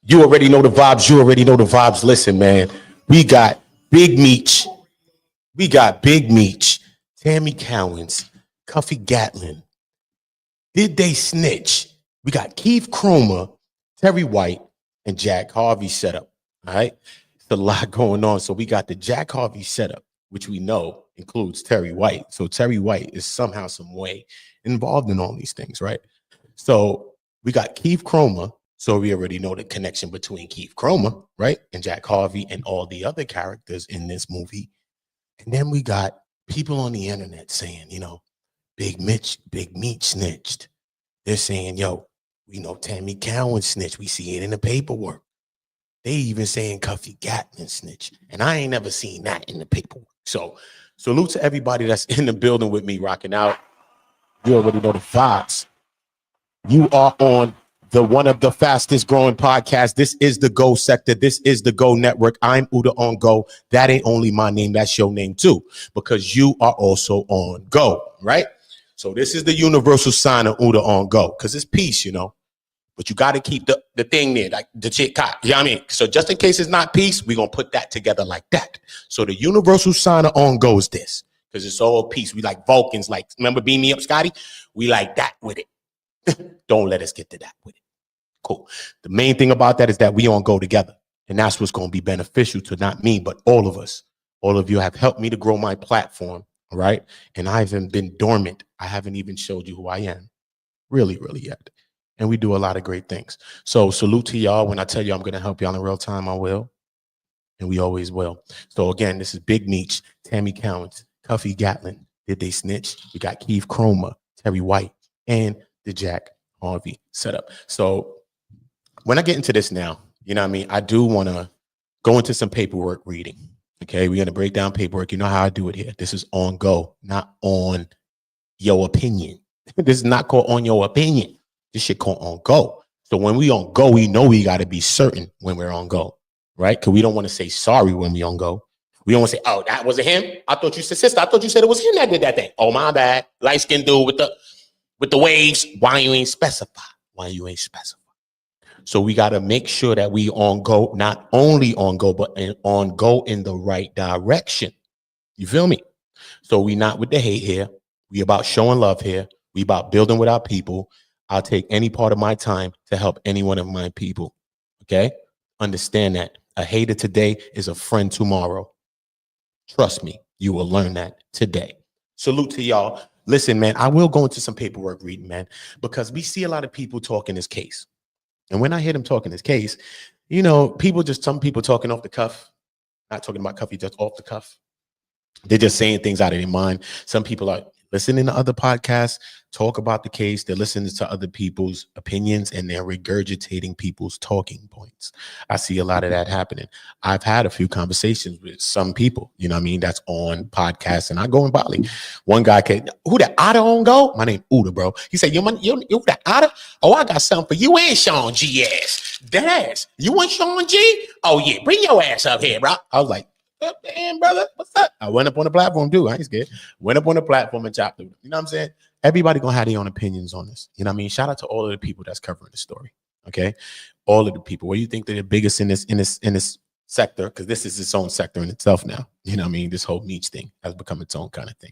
You already know the vibes. You already know the vibes. Listen, man, we got Big Meech. We got Big Meech, TAMMY Cowins, CUFFY Gatling. Did they snitch? We got Keith Cromer, Terry White, and Jack Harvey setup. All right. It's a lot going on. So we got the Jack Harvey setup, which we know includes Terry White. So Terry White is somehow, some way involved in all these things, right? So we got Keith Cromer. So we already know the connection between Keith Cromer, right, and Jack Harvey and all the other characters in this movie. And then we got people on the internet saying, you know, Big Meech snitched. They're saying, yo, we know TAMMY Cowins snitched. We see it in the paperwork. They even saying CUFFY Gatling snitched. And I ain't never seen that in the paperwork. So salute to everybody that's in the building with me rocking out. You already know the vibes. You are on one of the fastest growing podcasts. This is the Go Sector. This is the Go Network. I'm Uda on Go. That ain't only my name. That's your name too, because you are also on Go, right? So this is the universal sign of Uda on Go, because it's peace, you know. But you got to keep the thing there, like the chick cop. You know what I mean? So just in case it's not peace, we're going to put that together like that. So the universal sign of on Go is this, because it's all peace. We like Vulcans, like, remember Beam Me Up, Scotty? We like that with it. Don't let us get to that with it. Cool. The main thing about that is that we on Go together. And that's what's going to be beneficial to not me, but all of us. All of you have helped me to grow my platform, all right? And I haven't been dormant. I haven't even showed you who I am, really, really yet. And we do a lot of great things. So salute to y'all. When I tell you I'm going to help y'all in real time, I will. And we always will. So again, this is Big Meech, TAMMY Cowins, CUFFY Gatling. Did they snitch? We got Keith Cromer, Terry White, and the Jack Harvey setup. So when I get into this now, you know what I mean? I do want to go into some paperwork reading. Okay, we're going to break down paperwork. You know how I do it here. This is on Go, not on your opinion. This is not called on your opinion. This shit called on Go. So when we on Go, we know we got to be certain when we're on Go, right? Because we don't want to say sorry when we on Go. We don't want to say, oh, that wasn't him. I thought you said, sister, I thought you said it was him that did that thing. Oh, my bad. Light-skinned dude with the waves. Why you ain't specify? Why you ain't specify? So we got to make sure that we on Go, not only on Go, but on Go in the right direction. You feel me? So we not with the hate here. We about showing love here. We about building with our people. I'll take any part of my time to help any one of my people. Okay? Understand that. A hater today is a friend tomorrow. Trust me, you will learn that today. Salute to y'all. Listen, man, I will go into some paperwork reading, man, because we see a lot of people talking this case. And when I hear them talking this case, you know, some people talking off the cuff, not talking about CUFFY, just off the cuff. They're just saying things out of their mind. Some people are listening to other podcasts, talk about the case. They're listening to other people's opinions and they're regurgitating people's talking points. I see a lot of that happening. I've had a few conversations with some people, you know what I mean, that's on podcasts, and I go in Bali. One guy came, who the Otter on Go? My name Uda, bro. He said, you the Otter? Oh, I got something for you and Sean G ass. That ass. You want Sean G? Oh, yeah, bring your ass up here, bro. I was like, damn, brother, what's up? I went up on the platform too. I ain't scared. Went up on the platform and chopped through. You know what I'm saying? Everybody gonna have their own opinions on this. You know what I mean? Shout out to all of the people that's covering the story. Okay, all of the people. What do you think they're the biggest in this sector? Because this is its own sector in itself now. You know what I mean? This whole Meech thing has become its own kind of thing.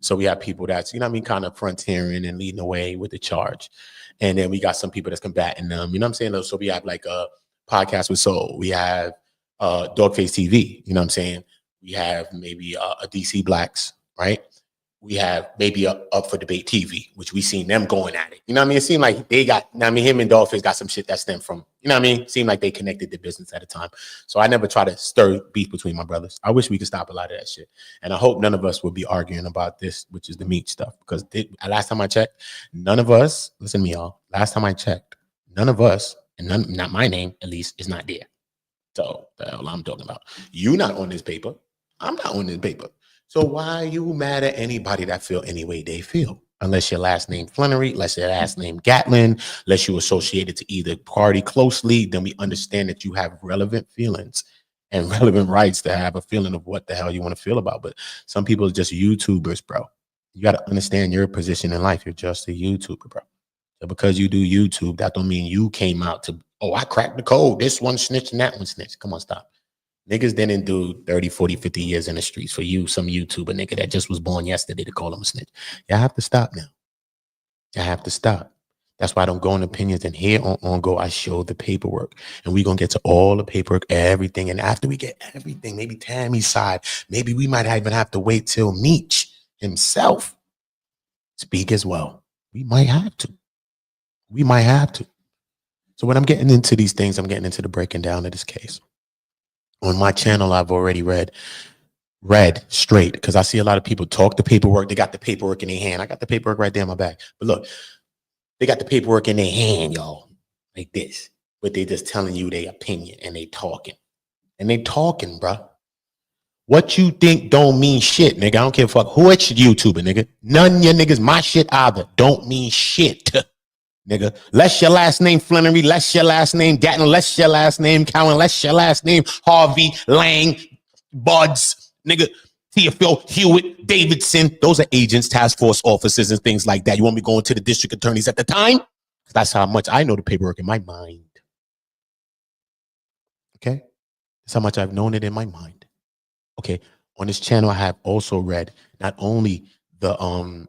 So we have people that's, you know what I mean, kind of frontiering and leading the way with the charge, and then we got some people that's combating them. You know what I'm saying? So we have like a podcast with Soul. We have Dogface TV, you know what I'm saying? We have maybe a DC Blacks, right? We have maybe a Up for Debate TV, which we seen them going at it. You know what I mean? It seemed like they got, you know what I mean, him and Dogface got some shit that stemmed from, you know what I mean? Seemed like they connected the business at a time. So I never try to stir beef between my brothers. I wish we could stop a lot of that shit. And I hope none of us will be arguing about this, which is the Meech stuff. Because last time I checked, none of us, listen to me, y'all. Last time I checked, none of us, and not my name at least, is not there. So the hell I'm talking about. You not on this paper. I'm not on this paper. So why are you mad at anybody that feel any way they feel? Unless your last name Flannery, unless your last name Gatling, unless you associated to either party closely, then we understand that you have relevant feelings and relevant rights to have a feeling of what the hell you want to feel about. But some people are just YouTubers, bro. You got to understand your position in life. You're just a YouTuber, bro. So because you do YouTube, that don't mean you came out to, oh, I cracked the code. This one snitched and that one snitched. Come on, stop. Niggas didn't do 30, 40, 50 years in the streets for you, some YouTuber nigga that just was born yesterday to call him a snitch. Y'all have to stop now. I have to stop. That's why I don't go in opinions. And here on Go, I show the paperwork. And we're going to get to all the paperwork, everything. And after we get everything, maybe Tammy's side, maybe we might even have to wait till Meech himself speak as well. We might have to. We might have to. So when I'm getting into these things, I'm getting into the breaking down of this case. On my channel, I've already read straight, because I see a lot of people talk the paperwork. They got the paperwork in their hand. I got the paperwork right there in my bag. But look, they got the paperwork in their hand, y'all, like this. But they just telling you their opinion, and they talking. And they talking, bro. What you think don't mean shit, nigga. I don't give a fuck who it's YouTuber, nigga. None of your niggas, my shit either, don't mean shit, nigga. Less your last name Flannery, less your last name Gatling, less your last name Cowins, less your last name Harvey, Lang, Buds, nigga. TFL, Hewitt, Davidson. Those are agents, task force officers, and things like that. You want me going to the district attorneys at the time? That's how much I know the paperwork in my mind. Okay? That's how much I've known it in my mind. Okay. On this channel, I have also read not only the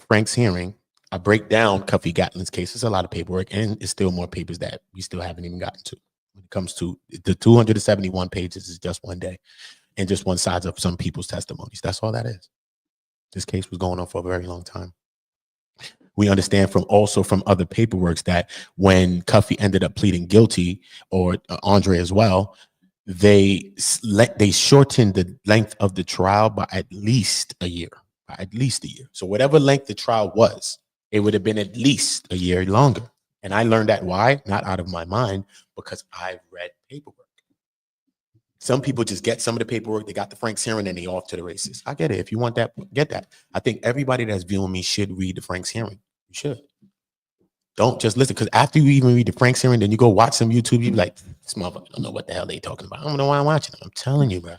Frank's hearing, I break down CUFFY Gatling's case. There's a lot of paperwork, and it's still more papers that we still haven't even gotten to. When it comes to the 271 pages is just one day, and just one side of some people's testimonies. That's all that is. This case was going on for a very long time. We understand from other paperworks that when CUFFY ended up pleading guilty, or Andre as well, they shortened the length of the trial by at least a year. So whatever length the trial was, it would have been at least a year longer. And I learned that why? Not out of my mind, because I've read paperwork. Some people just get some of the paperwork. They got the Frank's hearing and they off to the races. I get it. If you want that, get that. I think everybody that's viewing me should read the Frank's hearing. You should. Don't just listen, because after you even read the Frank's hearing, then you go watch some YouTube, you be like, this motherfucker don't know what the hell they talking about. I don't know why I'm watching it. I'm telling you, bro.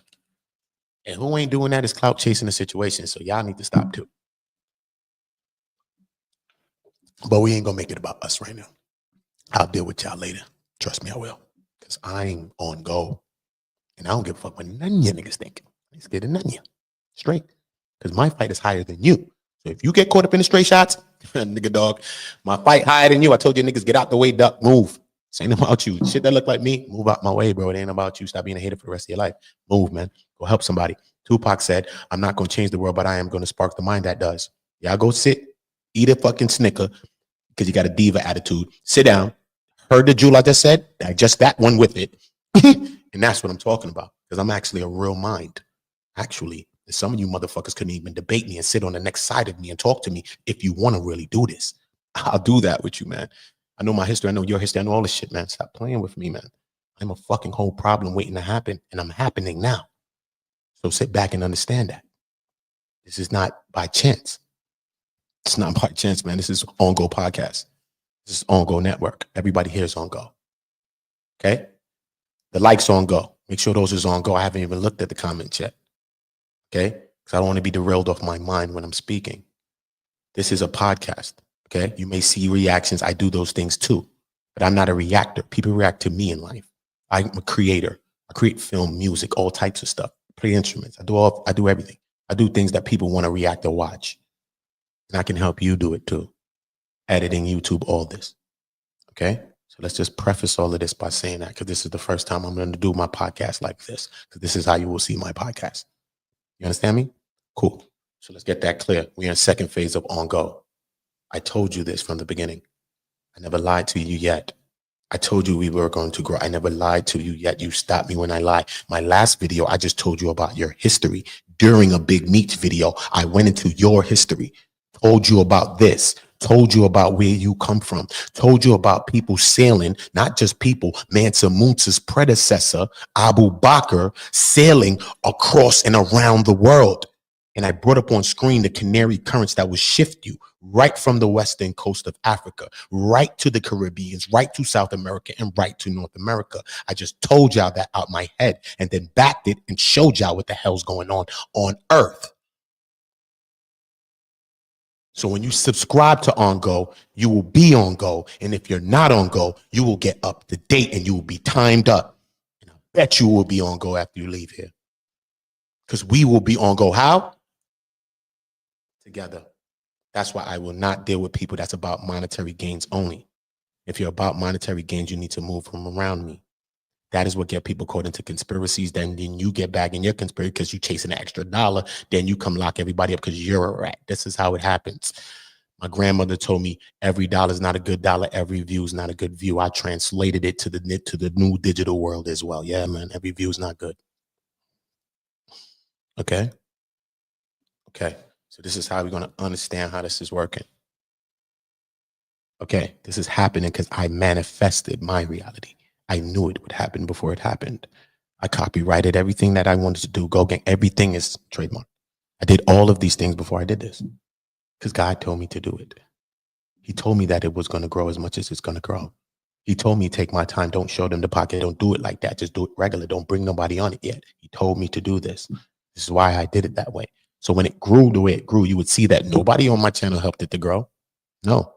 And who ain't doing that is clout chasing the situation. So y'all need to stop too. But we ain't gonna make it about us right now. I'll deal with y'all later. Trust me, I will. Because I'm on Go. And I don't give a fuck what none of you niggas think. I ain't scared of none of you. Straight. Because my fight is higher than you. So if you get caught up in the straight shots, nigga dog, my fight higher than you. I told you niggas, get out the way, duck, move. This ain't about you. Shit that look like me, move out my way, bro. It ain't about you. Stop being a hater for the rest of your life. Move, man. Go help somebody. Tupac said, I'm not going to change the world, but I am going to spark the mind that does. Y'all go sit, eat a fucking Snicker, because you got a diva attitude. Sit down. Heard the jewel I just said? Just that one with it. And that's what I'm talking about, because I'm actually a real mind. Actually, some of you motherfuckers couldn't even debate me and sit on the next side of me and talk to me if you want to really do this. I'll do that with you, man. I know my history. I know your history. I know all this shit, man. Stop playing with me, man. I'm a fucking whole problem waiting to happen, and I'm happening now. So sit back and understand that. This is not by chance. It's not by chance, man. This is On Go podcast. This is On Go network. Everybody here is on Go. Okay? The likes on Go. Make sure those is on Go. I haven't even looked at the comments yet. Okay? Because I don't want to be derailed off my mind when I'm speaking. This is a podcast. Okay? You may see reactions. I do those things too. But I'm not a reactor. People react to me in life. I'm a creator. I create film, music, all types of stuff. Play instruments. I do everything. I do things that people want to react or watch. And I can help you do it too. Editing, YouTube, all this. Okay? So let's just preface all of this by saying that, because this is the first time I'm going to do my podcast like this. Because this is how you will see my podcast. You understand me? Cool. So let's get that clear. We're in second phase of On Go. I told you this from the beginning. I never lied to you yet. I told you we were going to grow. I never lied to you yet. You stopped me when I lied. My last video, I just told you about your history. During a Big Meech video, I went into your history, told you about this, told you about where you come from, told you about people sailing, not just people, Mansa Musa's predecessor, Abu Bakr, sailing across and around the world. And I brought up on screen the Canary currents that would shift you right from the western coast of Africa, right to the Caribbean, right to South America, and right to North America. I just told y'all that out my head and then backed it and showed y'all what the hell's going on Earth. So when you subscribe to On Go, you will be on Go. And if you're not on Go, you will get up to date and you will be timed up. And I bet you will be on Go after you leave here. Because we will be on Go. How? Together. That's why I will not deal with people that's about monetary gains only. If you're about monetary gains, you need to move from around me. That is what get people caught into conspiracies. Then you get back in your conspiracy because you're chasing an extra dollar. Then you come lock everybody up because you're a rat. This is how it happens. My grandmother told me every dollar is not a good dollar. Every view is not a good view. I translated it to the new digital world as well. Yeah, man. Every view is not good. Okay. Okay. So this is how we're going to understand how this is working. Okay. This is happening because I manifested my reality. I knew it would happen before it happened. I copyrighted everything that I wanted to do. Go gang. Everything is trademark. I did all of these things before I did this because God told me to do it. He told me that it was going to grow as much as it's going to grow. He told me take my time. Don't show them the pocket. Don't do it like that. Just do it regular. Don't bring nobody on it yet. He told me to do this. This is why I did it that way. So when it grew the way it grew, you would see that nobody on my channel helped it to grow. No,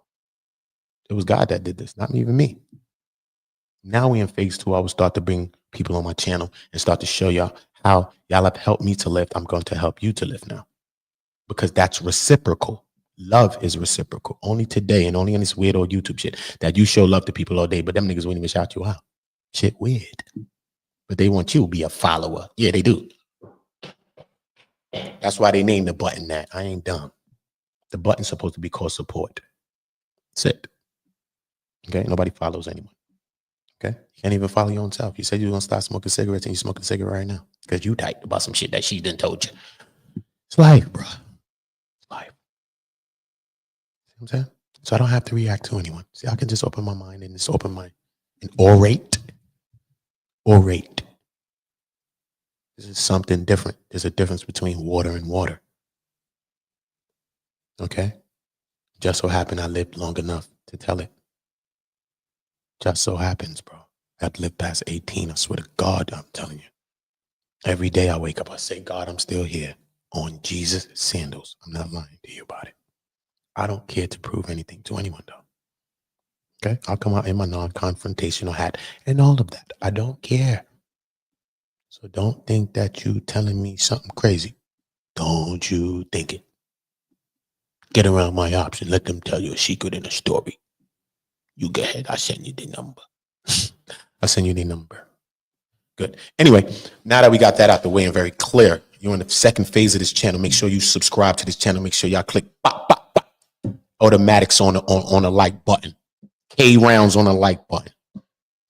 it was God that did this, not even me. Now we in phase 2. I will start to bring people on my channel and start to show y'all how y'all have helped me to lift. I'm going to help you to lift now because that's reciprocal. Love is reciprocal. Only today and only on this weird old YouTube shit that you show love to people all day, but them niggas won't even shout you out. Shit weird. But they want you to be a follower. Yeah, they do. That's why they named the button that. I ain't dumb. The button's supposed to be called support. That's it. Okay? Nobody follows anyone. Okay? You can't even follow your own self. You said you were going to start smoking cigarettes and you're smoking a cigarette right now because you typed about some shit that she didn't told you. It's life, bro. It's life. See what I'm saying? So I don't have to react to anyone. See, I can just open my mind and just open my and orate. Orate. This is something different. There's a difference between water and water. Okay? Just so happened I lived long enough to tell it. Just so happens, bro. I've lived past 18. I swear to God, I'm telling you. Every day I wake up, I say, God, I'm still here on Jesus' sandals. I'm not lying to you about it. I don't care to prove anything to anyone, though. Okay? I'll come out in my non-confrontational hat and all of that. I don't care. So don't think that you telling me something crazy. Don't you think it. Get around my option. Let them tell you a secret in a story. You go ahead. I'll send you the number. I'll send you the number. Good. Anyway, now that we got that out the way and very clear, you're in the second phase of this channel. Make sure you subscribe to this channel. Make sure y'all click pop, pop, pop. Automatics on the like button. K rounds on the like button.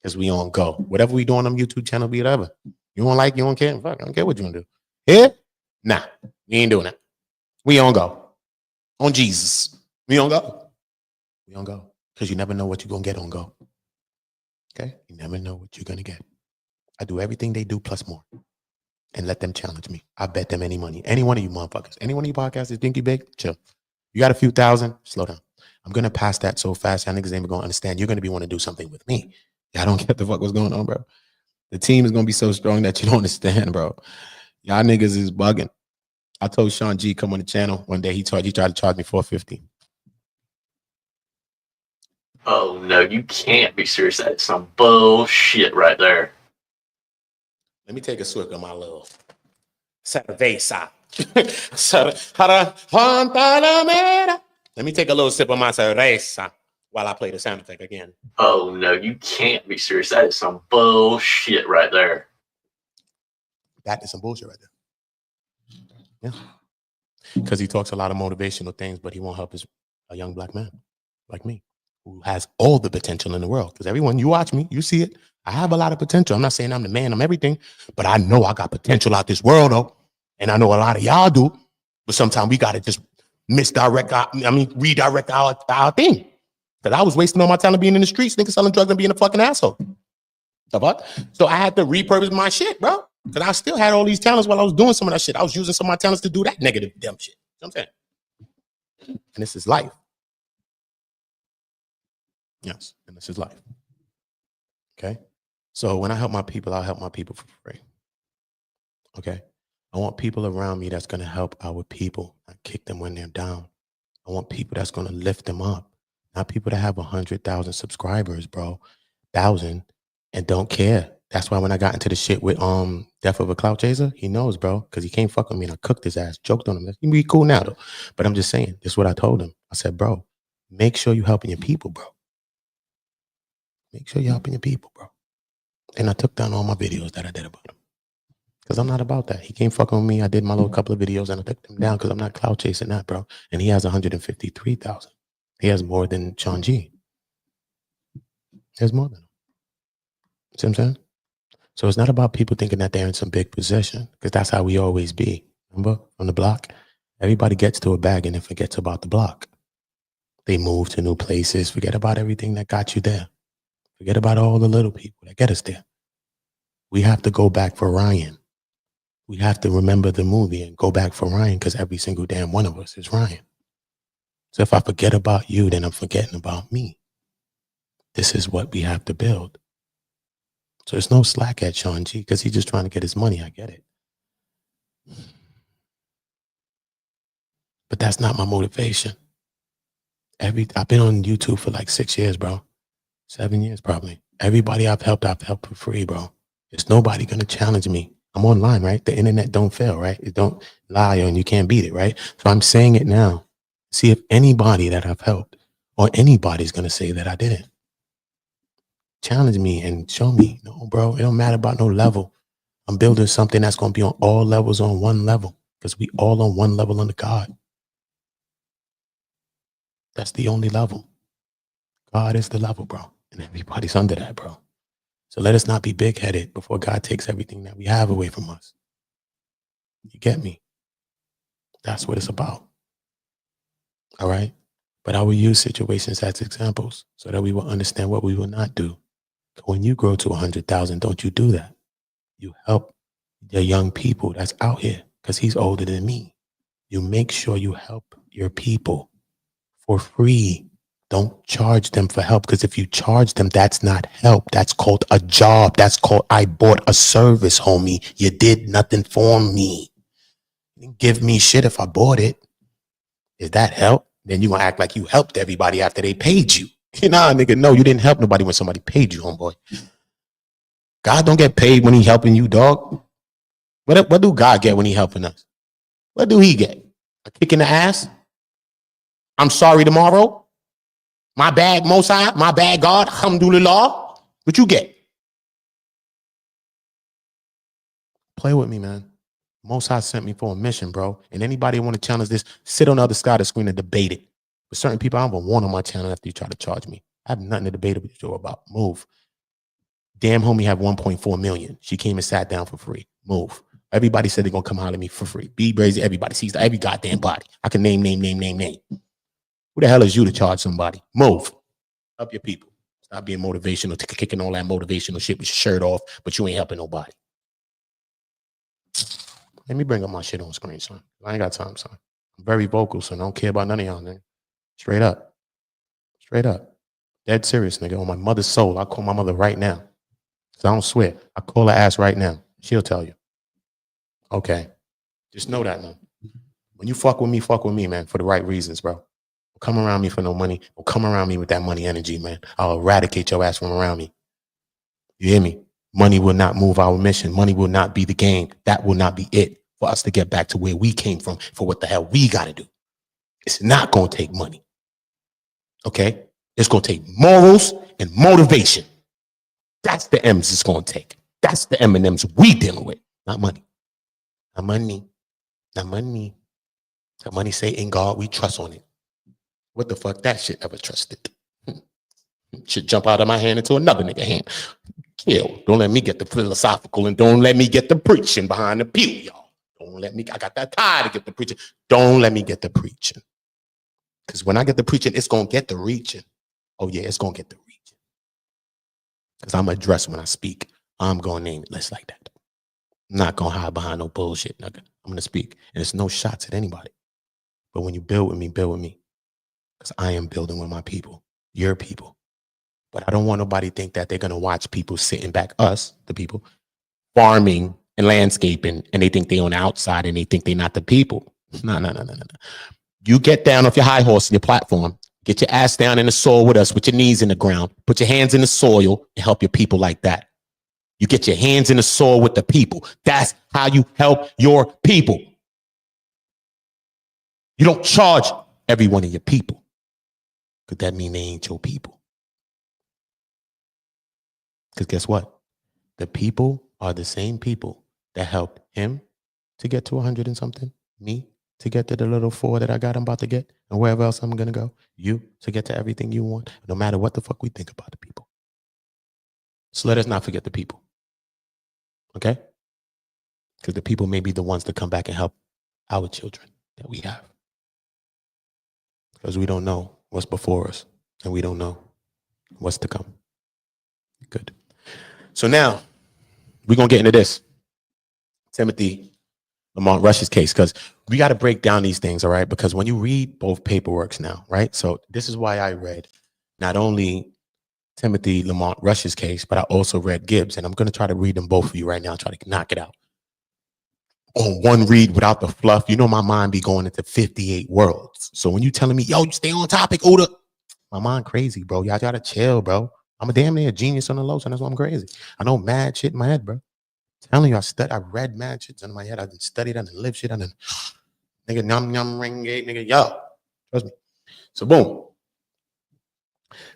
Because we on Go. Whatever we do on them YouTube channel, be whatever. You don't like, you don't care. Fuck, I don't care what you want to do. Here? Nah, we ain't doing that. We on Go. On Jesus. We on Go. We on Go. Because you never know what you're going to get on Go. Okay? You never know what you're going to get. I do everything they do plus more. And let them challenge me. I bet them any money. Any one of you motherfuckers. Any one of you podcasters think you big? Chill. You got a few thousand? Slow down. I'm going to pass that so fast, y'all niggas ain't going to understand. You're going to be want to do something with me. Y'all don't get the fuck what's going on, bro. The team is going to be so strong that you don't understand, bro. Y'all niggas is bugging. I told Sean G come on the channel one day. He tried to charge me $450. Oh no, you can't be serious. That's some bullshit right there. Let me take a swig of my little cerveza. Let me take a little sip of my cerveza while I play the sound effect again. Oh no, you can't be serious. That is some bullshit right there. That is some bullshit right there. Yeah. Because he talks a lot of motivational things, but he won't help a young black man like me who has all the potential in the world. Because everyone, you watch me, you see it. I have a lot of potential. I'm not saying I'm the man, I'm everything, but I know I got potential out this world, though. And I know a lot of y'all do. But sometimes we got to just redirect our thing. Because I was wasting all my time being in the streets, thinking selling drugs and being a fucking asshole. The fuck? So I had to repurpose my shit, bro. Because I still had all these talents while I was doing some of that shit. I was using some of my talents to do that negative dumb shit. You know what I'm saying? And this is life. Yes, and this is life. Okay? So when I help my people, I'll help my people for free. Okay? I want people around me that's going to help our people, not kick them when they're down. I want people that's going to lift them up, not people that have 100,000 subscribers, bro, 1,000, and don't care. That's why when I got into the shit with Death of a Clout Chaser, he knows, bro, because he can't fuck with me and I cooked his ass, joked on him. He be cool now, though. But I'm just saying, this is what I told him. I said, bro, make sure you're helping your people, bro. Make sure you're helping your people, bro. And I took down all my videos that I did about him. Because I'm not about that. He can't fuck with me. I did my little couple of videos and I took them down because I'm not clout chasing that, bro. And he has 153,000. He has more than Sean G. He has more than him. See what I'm saying? So it's not about people thinking that they're in some big position, because that's how we always be. Remember, on the block, everybody gets to a bag and then forgets about the block. They move to new places, forget about everything that got you there. Forget about all the little people that get us there. We have to go back for Ryan. We have to remember the movie and go back for Ryan, because every single damn one of us is Ryan. So if I forget about you, then I'm forgetting about me. This is what we have to build. So there's no slack at Sean G, because he's just trying to get his money. I get it. But that's not my motivation. I've been on YouTube for like 6 years, bro. 7 years probably. Everybody I've helped for free, bro. There's nobody going to challenge me. I'm online, right? The internet don't fail, right? It don't lie and you can't beat it, right? So I'm saying it now. See if anybody that I've helped or anybody's going to say that I didn't. Challenge me and show me. No, bro, it don't matter about no level. I'm building something that's going to be on all levels on one level, because we all on one level under God. That's the only level. God is the level, bro. And everybody's under that, bro. So let us not be big-headed before God takes everything that we have away from us. You get me? That's what it's about. All right? But I will use situations as examples so that we will understand what we will not do. When you grow to 100,000, don't you do that. You help the young people that's out here, because he's older than me. You make sure you help your people for free. Don't charge them for help, because if you charge them, that's not help. That's called a job. That's called I bought a service, homie. You did nothing for me. You didn't give me shit if I bought it. Is that help? Then you gonna act like you helped everybody after they paid you. Nah, nigga, no, you didn't help nobody when somebody paid you, homeboy. God don't get paid when he helping you, dog. What do God get when he helping us? What do he get? A kick in the ass? I'm sorry tomorrow? My bad, Mosai. My bad, God. Alhamdulillah. What you get? Play with me, man. Mosai sent me for a mission, bro. And anybody want to challenge this, sit on the other side of the screen and debate it. With certain people, I don't even want on my channel after you try to charge me. I have nothing to debate with you about. Move. Damn homie have 1.4 million. She came and sat down for free. Move. Everybody said they're going to come holler at me for free. Be brazy. Everybody sees every goddamn body. I can name. Who the hell is you to charge somebody? Move. Help your people. Stop being motivational, kicking all that motivational shit with your shirt off, but you ain't helping nobody. Let me bring up my shit on screen, son. I ain't got time, son. I'm very vocal, so I don't care about none of y'all, nigga. Straight up. Straight up. Dead serious, nigga. On my mother's soul. I'll call my mother right now. So I don't swear. I'll call her ass right now. She'll tell you. Okay. Just know that, man. When you fuck with me, man, for the right reasons, bro. Don't come around me for no money. Don't come around me with that money energy, man. I'll eradicate your ass from around me. You hear me? Money will not move our mission. Money will not be the game. That will not be it for us to get back to where we came from, for what the hell we got to do. It's not going to take money. Okay? It's going to take morals and motivation. That's the M's it's going to take. That's the M&M's we dealing with. Not money. Not money. Not money. The money say in God we trust on it. What the fuck? That shit never trusted. Should jump out of my hand into another nigga hand. Kill. Don't let me get the philosophical and don't let me get the preaching behind the pew, y'all. Don't let me. I got that tie to get the preaching. Don't let me get the preaching. Because when I get the preaching, it's going to get the reaching. Oh, yeah, it's going to get the reaching. Because I'm addressed when I speak. I'm going to name it. Let's like that. I'm not going to hide behind no bullshit, nigga. I'm going to speak. And it's no shots at anybody. But when you build with me, build with me. Because I am building with my people, your people. But I don't want nobody to think that they're going to watch people sitting back, us, the people, farming and landscaping, and they think they on the outside and they think they're not the people. No. You get down off your high horse in your platform, get your ass down in the soil with us, with your knees in the ground, put your hands in the soil and help your people like that. You get your hands in the soil with the people. That's how you help your people. You don't charge every one of your people, because that means they ain't your people. Because guess what? The people are the same people that helped him to get to 100 and something, me to get to the little 4 that I got I'm about to get, and wherever else I'm going to go, you to get to everything you want, no matter what the fuck we think about the people. So let us not forget the people. Okay? Because the people may be the ones to come back and help our children that we have. Because we don't know what's before us, and we don't know what's to come. Good. So now we're going to get into this Timothy Lamont Rush's case, because we got to break down these things, all right? Because when you read both paperworks now, right? So this is why I read not only Timothy Lamont Rush's case, but I also read Gibbs, and I'm going to try to read them both for you right now, try to knock it out on one read without the fluff. You know, my mind be going into 58 worlds. So when you telling me, yo, you stay on topic, Oda, my mind crazy, bro. Y'all gotta chill, bro. I'm a damn near genius on the low, so that's why I'm crazy. I know mad shit in my head, bro. Telling you, I read mad shit in my head. I done studied, I done lived shit, I done nigga num ring gate, nigga, yo. Trust me. So boom.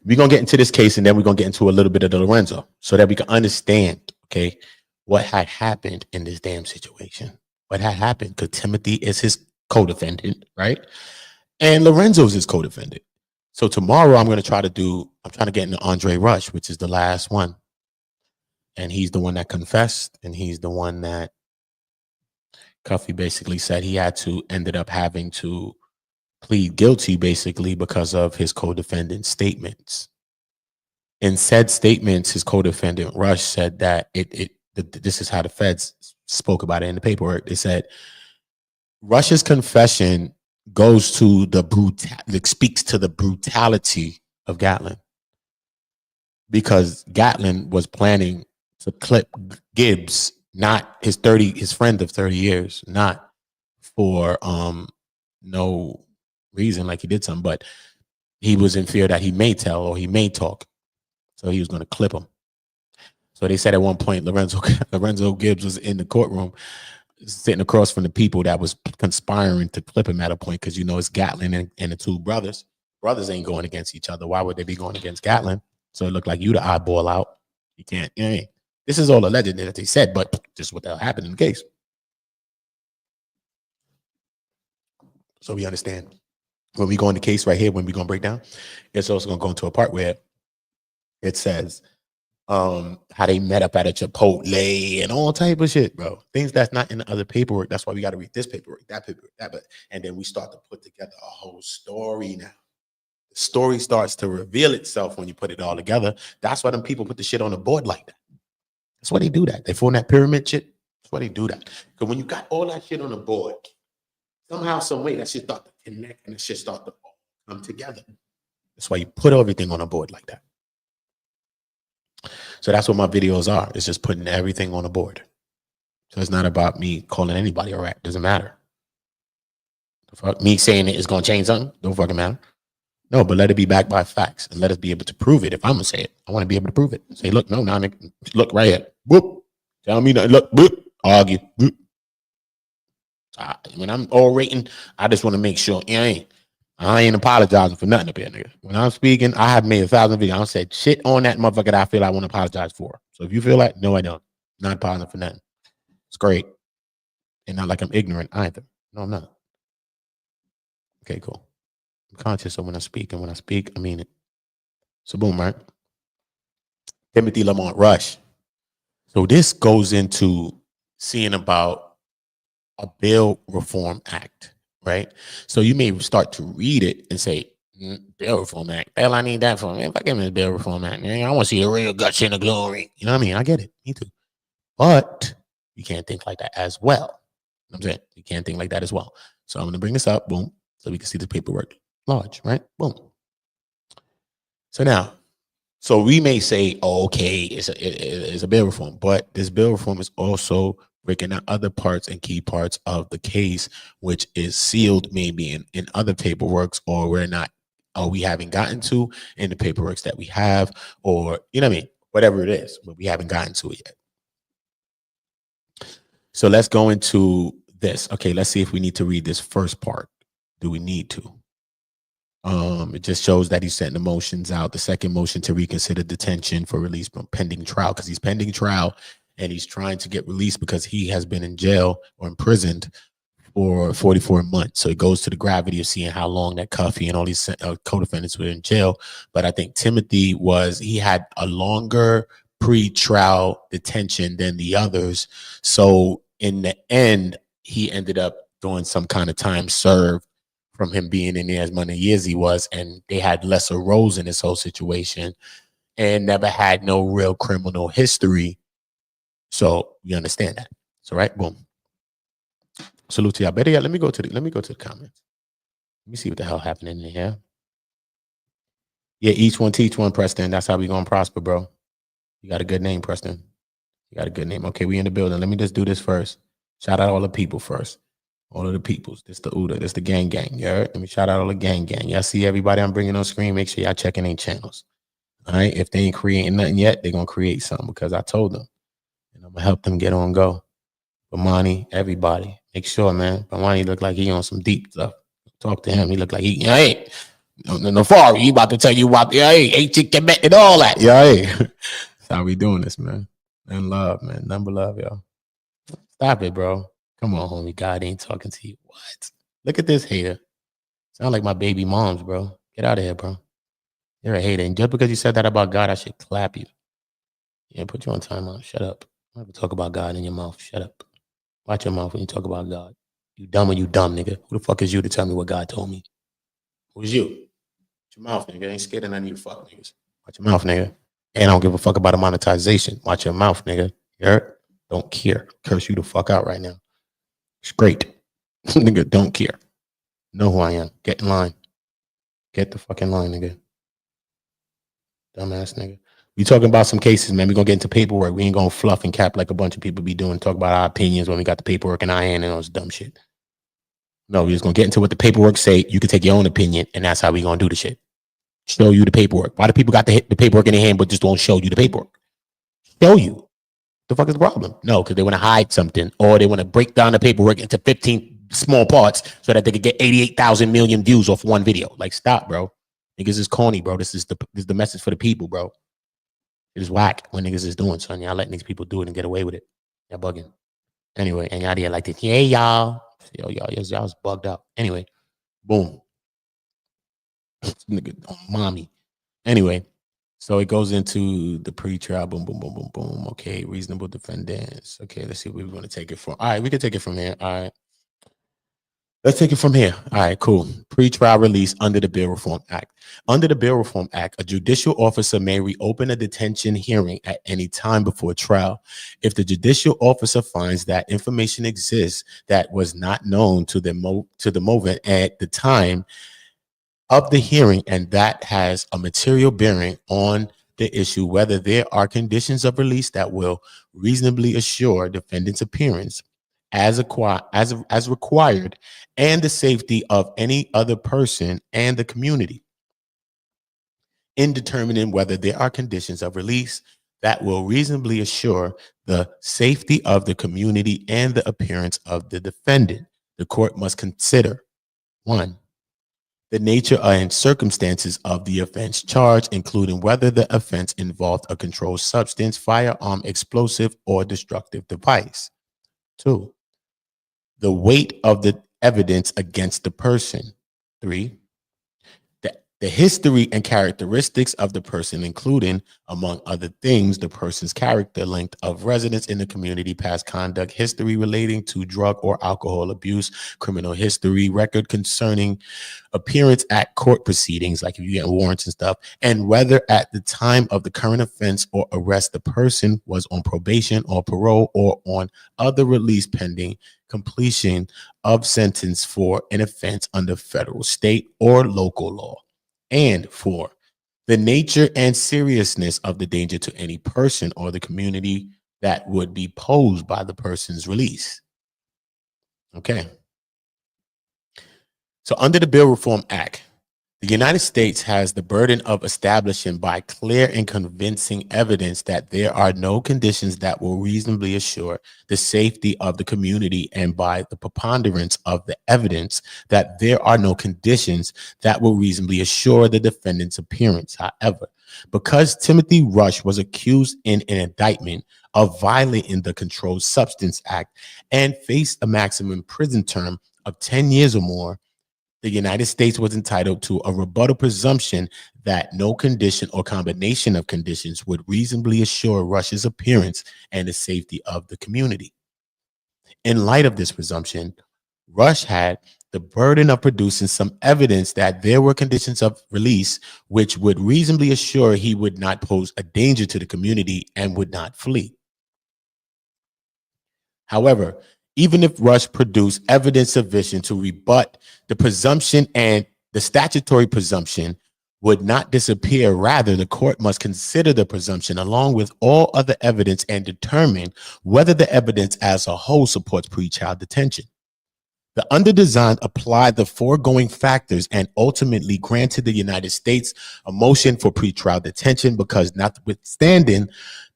We're gonna get into this case, and then we're gonna get into a little bit of the Lorenzo, so that we can understand, okay, what had happened in this damn situation. What had happened, because Timothy is his co-defendant, right? And Lorenzo's his co-defendant. So tomorrow I'm trying to get into Andre Rush, which is the last one. And he's the one that confessed, and he's the one that Cuffy basically said he ended up having to plead guilty basically because of his co-defendant's statements. In said statements, his co-defendant Rush said that this is how the feds spoke about it in the paperwork. They said Rush's confession goes to speaks to the brutality of Gatling, because Gatling was planning to clip Gibbs, not his friend of 30 years, not for no reason like he did something, but he was in fear that he may tell or he may talk, so he was going to clip him. So they said at one point Lorenzo Gibbs was in the courtroom sitting across from the people that was conspiring to clip him at a point, because you know it's Gatling and the two brothers. Brothers ain't going against each other. Why would they be going against Gatling? So it looked like you the eyeball out. You can't, you know what I mean? This is all alleged that they said, but just what the hell happened in the case. So we understand when we go in the case right here, when we're going to break down, it's also going to go into a part where it says how they met up at a Chipotle and all type of shit, bro. Things that's not in the other paperwork. That's why we got to read this paperwork, that paperwork, and then we start to put together a whole story now. The story starts to reveal itself when you put it all together. That's why them people put the shit on the board like that. That's why they do that. They form that pyramid shit. That's why they do that. Because when you got all that shit on the board, somehow, some way, that shit start to connect and the shit start to come together. That's why you put everything on a board like that. So that's what my videos are. It's just putting everything on a board. So it's not about me calling anybody a rat. Doesn't matter. The fuck? Me saying it is going to change something? Don't fucking matter. No, but let it be backed by facts, and let us be able to prove it. If I'm going to say it, I want to be able to prove it. Say, look, no, now, nigga, look right here. Boop. Tell me nothing. Look, boop. Argue. Boop. When I'm orating, I just want to make sure I ain't apologizing for nothing up here, nigga. When I'm speaking, I have made 1,000 videos. I said shit on that motherfucker that I feel I want to apologize for. So if you feel like, no, I don't. Not apologizing for nothing. It's great. And not like I'm ignorant either. No, I'm not. Okay, cool. I'm conscious of when I speak, and when I speak, I mean it. So boom, right? Timothy Lamont Rush. So this goes into seeing about a bail reform act, right? So you may start to read it and say, bail reform act. Hell, I need that for me. If I give me the bail reform act, man, I want to see the real guts and the glory. You know what I mean? I get it. Me too. But you can't think like that as well. You know what I'm saying? You can't think like that as well. So I'm going to bring this up, boom, so we can see the paperwork large, right? Boom. So now, so we may say, oh, okay, it's a bail reform, but this bail reform is also breaking down other parts and key parts of the case, which is sealed maybe in other paperworks, or we haven't gotten to in the paperworks that we have, or you know what I mean, whatever it is, but we haven't gotten to it yet. So let's go into this. Okay, let's see if we need to read this first part. Do we need to? It just shows that he's setting the motions out. The second motion to reconsider detention for release from pending trial, because he's pending trial and he's trying to get released because he has been in jail or imprisoned for 44 months. So it goes to the gravity of seeing how long that Cuffy and all these co-defendants were in jail. But I think Timothy he had a longer pre-trial detention than the others. So in the end, he ended up doing some kind of time served from him being in there as many years he was, and they had lesser roles in this whole situation and never had no real criminal history. So you understand that. So right, boom. Salute to y'all. Better yet, let me go to the comments. Let me see what the hell happened in here. Yeah, each one teach one, Preston. That's how we gonna prosper, bro. You got a good name, Preston. You got a good name. Okay, we in the building. Let me just do this first. Shout out all the people first. All of the peoples. This the UDA. This the gang. You heard? Let me shout out all the gang. Y'all see everybody I'm bringing on screen. Make sure y'all checking their channels. All right. If they ain't creating nothing yet, they're going to create something because I told them. And I'm going to help them get on go. Bamani, everybody. Make sure, man. Bamani look like he on some deep stuff. Talk to him. He look like hey. No far. He about to tell you about and all that. Hey. That's how we doing this, man. And love, man. Number love, y'all. Stop it, bro. Come on, homie. God ain't talking to you. What? Look at this hater. Sound like my baby moms, bro. Get out of here, bro. You're a hater. And just because you said that about God, I should clap you. Yeah, put you on timeout. Shut up. I'm not gonna talk about God in your mouth. Shut up. Watch your mouth when you talk about God. You dumb or you dumb, nigga. Who the fuck is you to tell me what God told me? Who's you? Watch your mouth, nigga. I ain't scared of none of you fuck niggas. Watch your mouth, nigga. And I don't give a fuck about the monetization. Watch your mouth, nigga. You heard? Don't care. Curse you the fuck out right now. It's great. Nigga, don't care. Know who I am. Get in line. Get the fucking line, nigga. Dumbass nigga. We talking about some cases, man. We gonna get into paperwork. We ain't gonna fluff and cap like a bunch of people be doing. Talk about our opinions when we got the paperwork in our hand and all this dumb shit. No, we just gonna get into what the paperwork say. You can take your own opinion, and that's how we gonna do the shit. Show you the paperwork. Why do people got the paperwork in their hand but just won't show you the paperwork? Show you. The fuck is the problem? No, because they want to hide something, or they want to break down the paperwork into 15 small parts so that they could get 88,000 million views off one video. Like, stop, bro. Niggas is corny, bro. This is the message for the people, bro. It is whack what niggas is doing, son. Y'all letting these people do it and get away with it. Y'all bugging. Anyway, and y'all there like this. Hey, y'all. Y'all's bugged out. Anyway, boom. Nigga, mommy. Anyway. So it goes into the pre-trial, boom, boom, boom, boom, boom. Okay, reasonable defendants. Okay, let's see where we want to take it from. All right, we can take it from here. All right. Let's take it from here. All right, cool. Pre-trial release under the Bail Reform Act. Under the Bail Reform Act, a judicial officer may reopen a detention hearing at any time before trial if the judicial officer finds that information exists that was not known to the movement at the time of the hearing, and that has a material bearing on the issue whether there are conditions of release that will reasonably assure defendant's appearance as required and the safety of any other person and the community. In determining whether there are conditions of release that will reasonably assure the safety of the community and the appearance of the defendant, the court must consider: 1, the nature and circumstances of the offense charged, including whether the offense involved a controlled substance, firearm, explosive, or destructive device. 2, the weight of the evidence against the person. 3, the history and characteristics of the person, including, among other things, the person's character, length of residence in the community, past conduct, history relating to drug or alcohol abuse, criminal history, record concerning appearance at court proceedings, like if you get warrants and stuff, and whether at the time of the current offense or arrest the person was on probation or parole or on other release pending completion of sentence for an offense under federal, state, or local law. And 4, the nature and seriousness of the danger to any person or the community that would be posed by the person's release. Okay. So under the Bail Reform Act, the United States has the burden of establishing by clear and convincing evidence that there are no conditions that will reasonably assure the safety of the community, and by the preponderance of the evidence that there are no conditions that will reasonably assure the defendant's appearance. However, because Timothy Rush was accused in an indictment of violating the Controlled Substance Act and faced a maximum prison term of 10 years or more, the United States was entitled to a rebuttal presumption that no condition or combination of conditions would reasonably assure Rush's appearance and the safety of the community. In light of this presumption, Rush had the burden of producing some evidence that there were conditions of release which would reasonably assure he would not pose a danger to the community and would not flee. However, even if Rush produced evidence sufficient to rebut the presumption, and the statutory presumption would not disappear. Rather, the court must consider the presumption along with all other evidence and determine whether the evidence as a whole supports pretrial detention. The underdesign applied the foregoing factors and ultimately granted the United States a motion for pretrial detention because, notwithstanding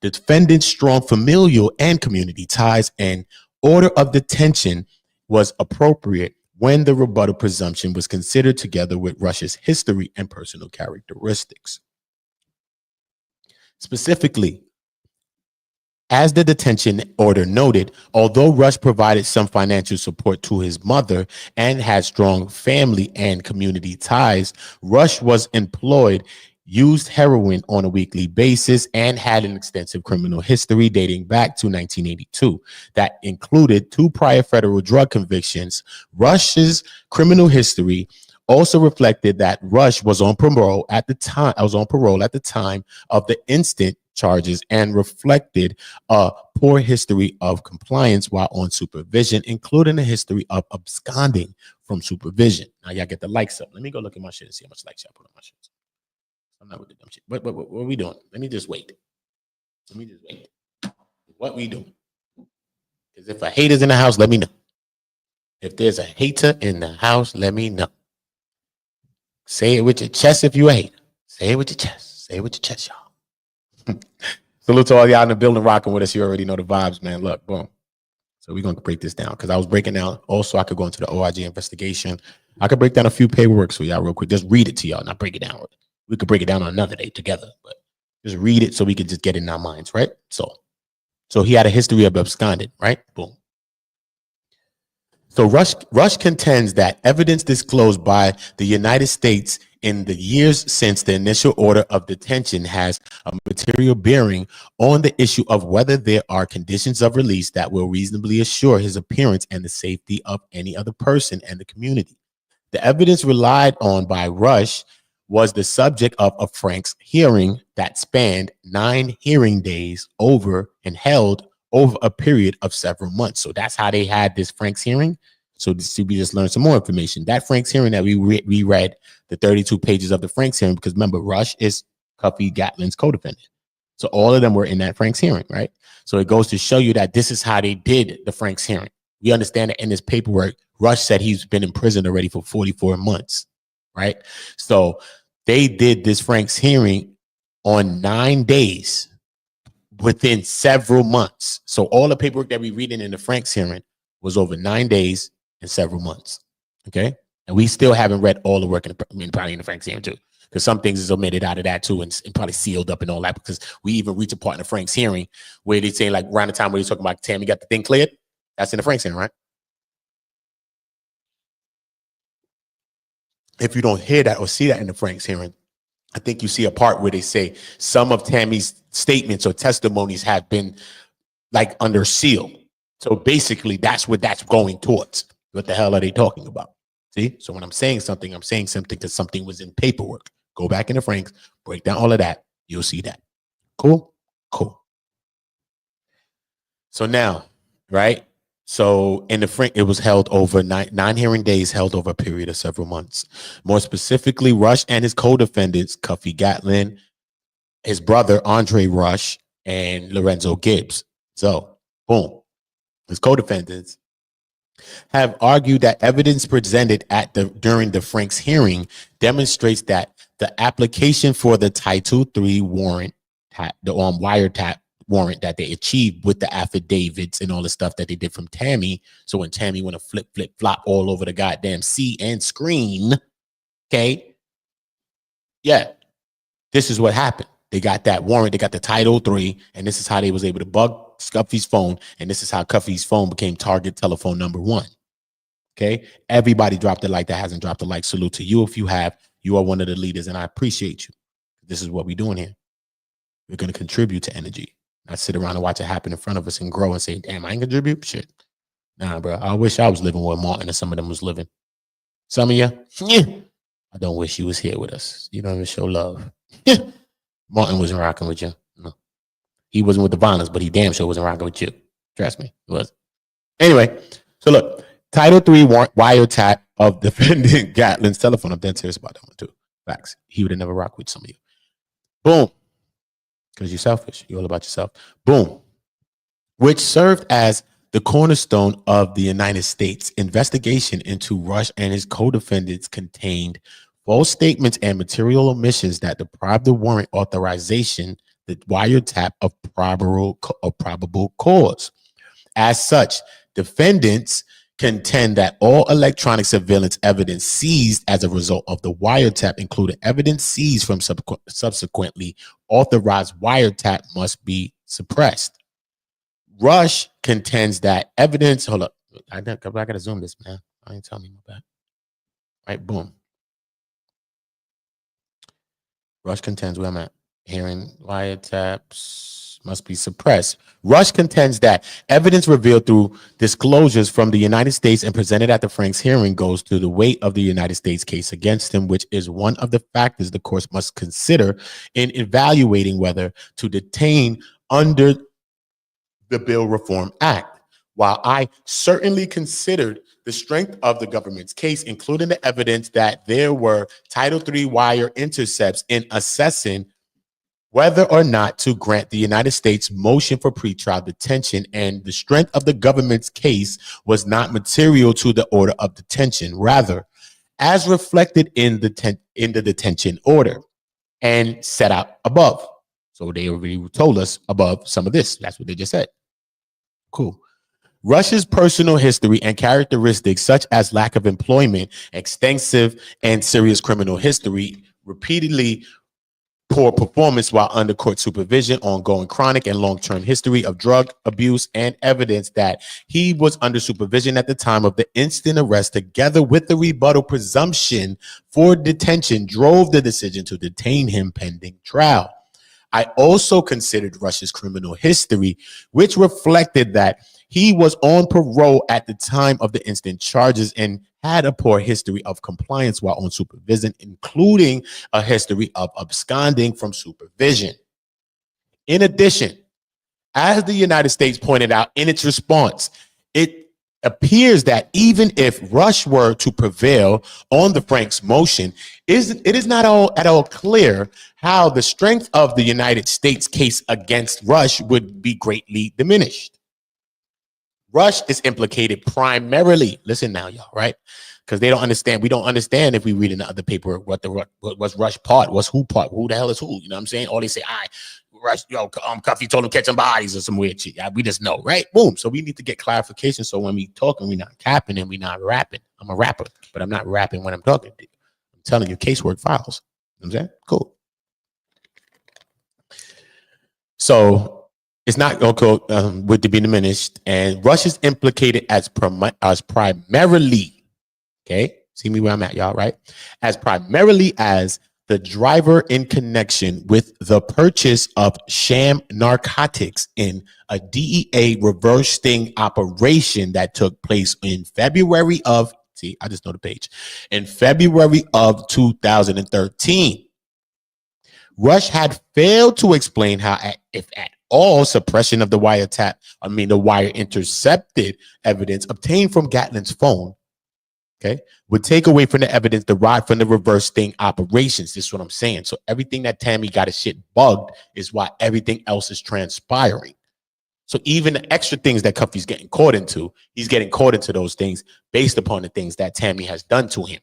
the defendant's strong familial and community ties, an order of detention was appropriate when the rebuttal presumption was considered together with Rush's history and personal characteristics. Specifically, as the detention order noted, although Rush provided some financial support to his mother and had strong family and community ties, Rush was employed, used heroin on a weekly basis, and had an extensive criminal history dating back to 1982 that included 2 prior federal drug convictions. Rush's criminal history also reflected that Rush was on parole at the time. Of the instant charges, and reflected a poor history of compliance while on supervision, including a history of absconding from supervision. Now y'all get the likes up. Let me go look at my shit and see how much likes y'all put on my shit. I'm not with the dumb shit. What are we doing? Let me just wait. What we doing? Because if a hater's in the house, let me know. If there's a hater in the house, let me know. Say it with your chest if you a hater. Say it with your chest. Say it with your chest, y'all. Salute to all y'all in the building rocking with us. You already know the vibes, man. Look, boom. So we're going to break this down because I was breaking down. Also, I could go into the OIG investigation. I could break down a few paperwork for y'all real quick. Just read it to y'all, not break it down. We could break it down on another day together, but just read it so we could just get it in our minds, right? So he had a history of absconding, right? Boom. So Rush contends that evidence disclosed by the United States in the years since the initial order of detention has a material bearing on the issue of whether there are conditions of release that will reasonably assure his appearance and the safety of any other person and the community. The evidence relied on by Rush was the subject of a Frank's hearing that spanned 9 hearing days and held over a period of several months. So that's how they had this Frank's hearing. So we just learned some more information. That Frank's hearing that we read the 32 pages of the Frank's hearing, because remember, Rush is CUFFY Gatling's co-defendant. So all of them were in that Frank's hearing, right? So it goes to show you that this is how they did the Frank's hearing. We understand that in this paperwork, Rush said he's been in prison already for 44 months, right? So they did this Frank's hearing on 9 days within several months. So all the paperwork that we reading in the Frank's hearing was over 9 days and several months. Okay. And we still haven't read all the work probably in the Frank's hearing too, because some things is omitted out of that too, and probably sealed up and all that, because we even reach a part in the Frank's hearing where they say, like, around the time where he's talking about Tammy got the thing cleared. That's in the Frank's hearing, right? If you don't hear that or see that in the Frank's hearing, I think you see a part where they say some of Tammy's statements or testimonies have been like under seal. So basically that's what that's going towards. What the hell are they talking about? See? So when I'm saying something because something was in paperwork. Go back in the Franks, break down all of that. You'll see that. Cool? Cool. So now, right? So in the Frank, it was held over nine hearing days, held over a period of several months. More specifically, Rush and his co-defendants, CUFFY Gatling, his brother, Andre Rush, and Lorenzo Gibbs, So, boom. His co-defendants have argued that evidence presented during the Franks hearing demonstrates that the application for the Title III warrant, the wiretap warrant that they achieved with the affidavits and all the stuff that they did from Tammy. So when Tammy went to flip, flop all over the goddamn sea and screen, okay, yeah, this is what happened. They got that warrant, they got the Title III, and this is how they was able to bug Cuffy's phone, and this is how Cuffy's phone became target telephone #1. Okay, everybody dropped a like that hasn't dropped a like. Salute to you if you have. You are one of the leaders, and I appreciate you. This is what we're doing here. We're going to contribute to energy. Not sit around and watch it happen in front of us and grow and say, damn, I ain't contribute. Shit. Nah, bro. I wish I was living where Martin and some of them was living. Some of you, yeah. I don't wish you was here with us. You don't even show love. Yeah. Martin wasn't rocking with you. No. He wasn't with the violence, but he damn sure wasn't rocking with you. Trust me, he was. Anyway, so look, Title III warrant wiretap of defendant Gatling's telephone. I'm dead serious about that one too. Facts. He would have never rocked with some of you. Boom. Because you're selfish. You're all about yourself. Boom. Which served as the cornerstone of the United States investigation into Rush and his co-defendants contained false statements and material omissions that deprived the warrant authorization, the wiretap of probable cause. As such, defendants contend that all electronic surveillance evidence seized as a result of the wiretap, including evidence seized from subsequently authorized wiretap, must be suppressed. Rush contends that evidence, hold up, I gotta zoom this, man. I ain't telling you my bad. Right, boom. Rush contends where I'm at. Hearing wiretaps must be suppressed. Rush contends that evidence revealed through disclosures from the United States and presented at the Franks hearing goes to the weight of the United States case against him, which is one of the factors the court must consider in evaluating whether to detain under the Bail Reform Act. While I certainly considered the strength of the government's case, including the evidence that there were Title III wire intercepts in assessing whether or not to grant the United States motion for pretrial detention, and the strength of the government's case was not material to the order of detention, rather, as reflected in the detention order and set out above. So they already told us above some of this. That's what they just said. Cool. Rush's personal history and characteristics such as lack of employment, extensive and serious criminal history, repeatedly poor performance while under court supervision, ongoing chronic and long-term history of drug abuse, and evidence that he was under supervision at the time of the instant arrest, together with the rebuttal presumption for detention, drove the decision to detain him pending trial. I also considered Rush's criminal history, which reflected that he was on parole at the time of the instant charges and had a poor history of compliance while on supervision, including a history of absconding from supervision. In addition, as the United States pointed out in its response, it appears that even if Rush were to prevail on the Franks motion, it is not at all clear how the strength of the United States case against Rush would be greatly diminished. Rush is implicated primarily, listen now, y'all, right? Because they don't understand. We don't understand if we read in the other paper what was Rush part, what's who part, who the hell is who, you know what I'm saying? All they say, Rush, Cuffy told him catch some bodies or some weird shit. We just know, right? Boom. So we need to get clarification. So when we talking, we're not capping and we're not rapping. I'm a rapper, but I'm not rapping when I'm talking to you. I'm telling you casework files. You know what I'm saying? Cool. So it's not going to be diminished, and Rush is implicated as primarily, okay? See me where I'm at, y'all, right? As primarily as the driver in connection with the purchase of sham narcotics in a DEA reverse sting operation that took place in February of, see, I just know the page, in February of 2013. Rush had failed to explain how, if at all, suppression of the the wire intercepted evidence obtained from Gatling's phone, okay, would take away from the evidence derived from the reverse sting operations. This is what I'm saying. So everything that Tammy got his shit bugged is why everything else is transpiring. So even the extra things that Cuffy's getting caught into, he's getting caught into those things based upon the things that Tammy has done to him.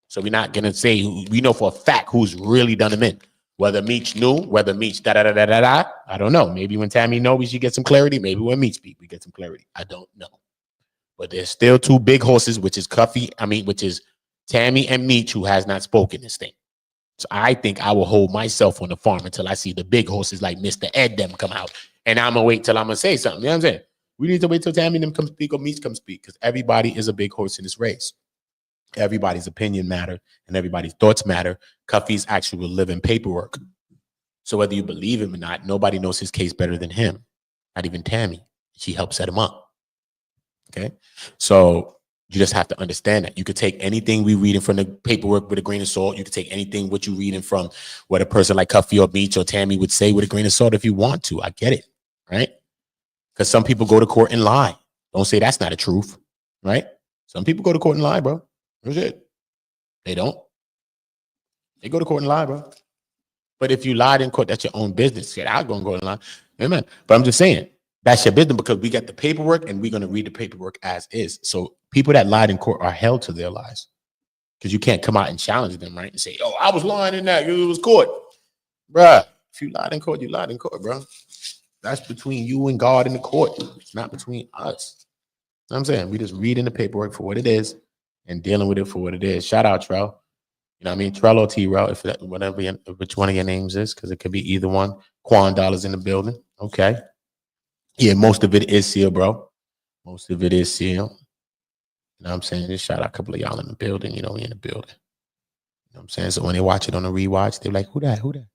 So we're not gonna say we know for a fact who's really done him in. Whether Meech knew, whether Meech da. I don't know. Maybe when Tammy know, we should get some clarity. Maybe when Meech speak, we get some clarity. I don't know. But there's still two big horses, which is which is Tammy and Meech, who has not spoken this thing. So I think I will hold myself on the farm until I see the big horses like Mr. Ed them come out. And I'm gonna wait till I'm gonna say something. You know what I'm saying? We need to wait till Tammy them come speak or Meech come speak, because everybody is a big horse in this race. Everybody's opinion matter and everybody's thoughts matter. Cuffy's actual living paperwork. So whether you believe him or not, nobody knows his case better than him. Not even Tammy. She helped set him up. Okay. So you just have to understand that you could take anything we read in from the paperwork with a grain of salt. You could take anything what you read in from what a person like Cuffy or Meech or Tammy would say with a grain of salt if you want to. I get it. Right. Because some people go to court and lie. Don't say that's not a truth. Right. Some people go to court and lie, bro. That's it. They don't. They go to court and lie, bro. But if you lied in court, that's your own business. Yeah, I'm going to go and lie. Amen. But I'm just saying, that's your business, because we got the paperwork and we're going to read the paperwork as is. So people that lied in court are held to their lies, because you can't come out and challenge them, right? And say, oh, I was lying in that. It was court. Bruh, if you lied in court, you lied in court, bro. That's between you and God in the court. It's not between us. You know what I'm saying? We just reading the paperwork for what it is and dealing with it for what it is. Shout out, Trell. You know what I mean? Trell or T-Rell, if that, whatever, which one of your names is, because it could be either one. Quan Dollars in the building. Okay. Yeah, most of it is sealed, bro. Most of it is sealed. You know what I'm saying? Just shout out a couple of y'all in the building. You know, we in the building. You know what I'm saying? So when they watch it on the rewatch, they're like, who that? Who that?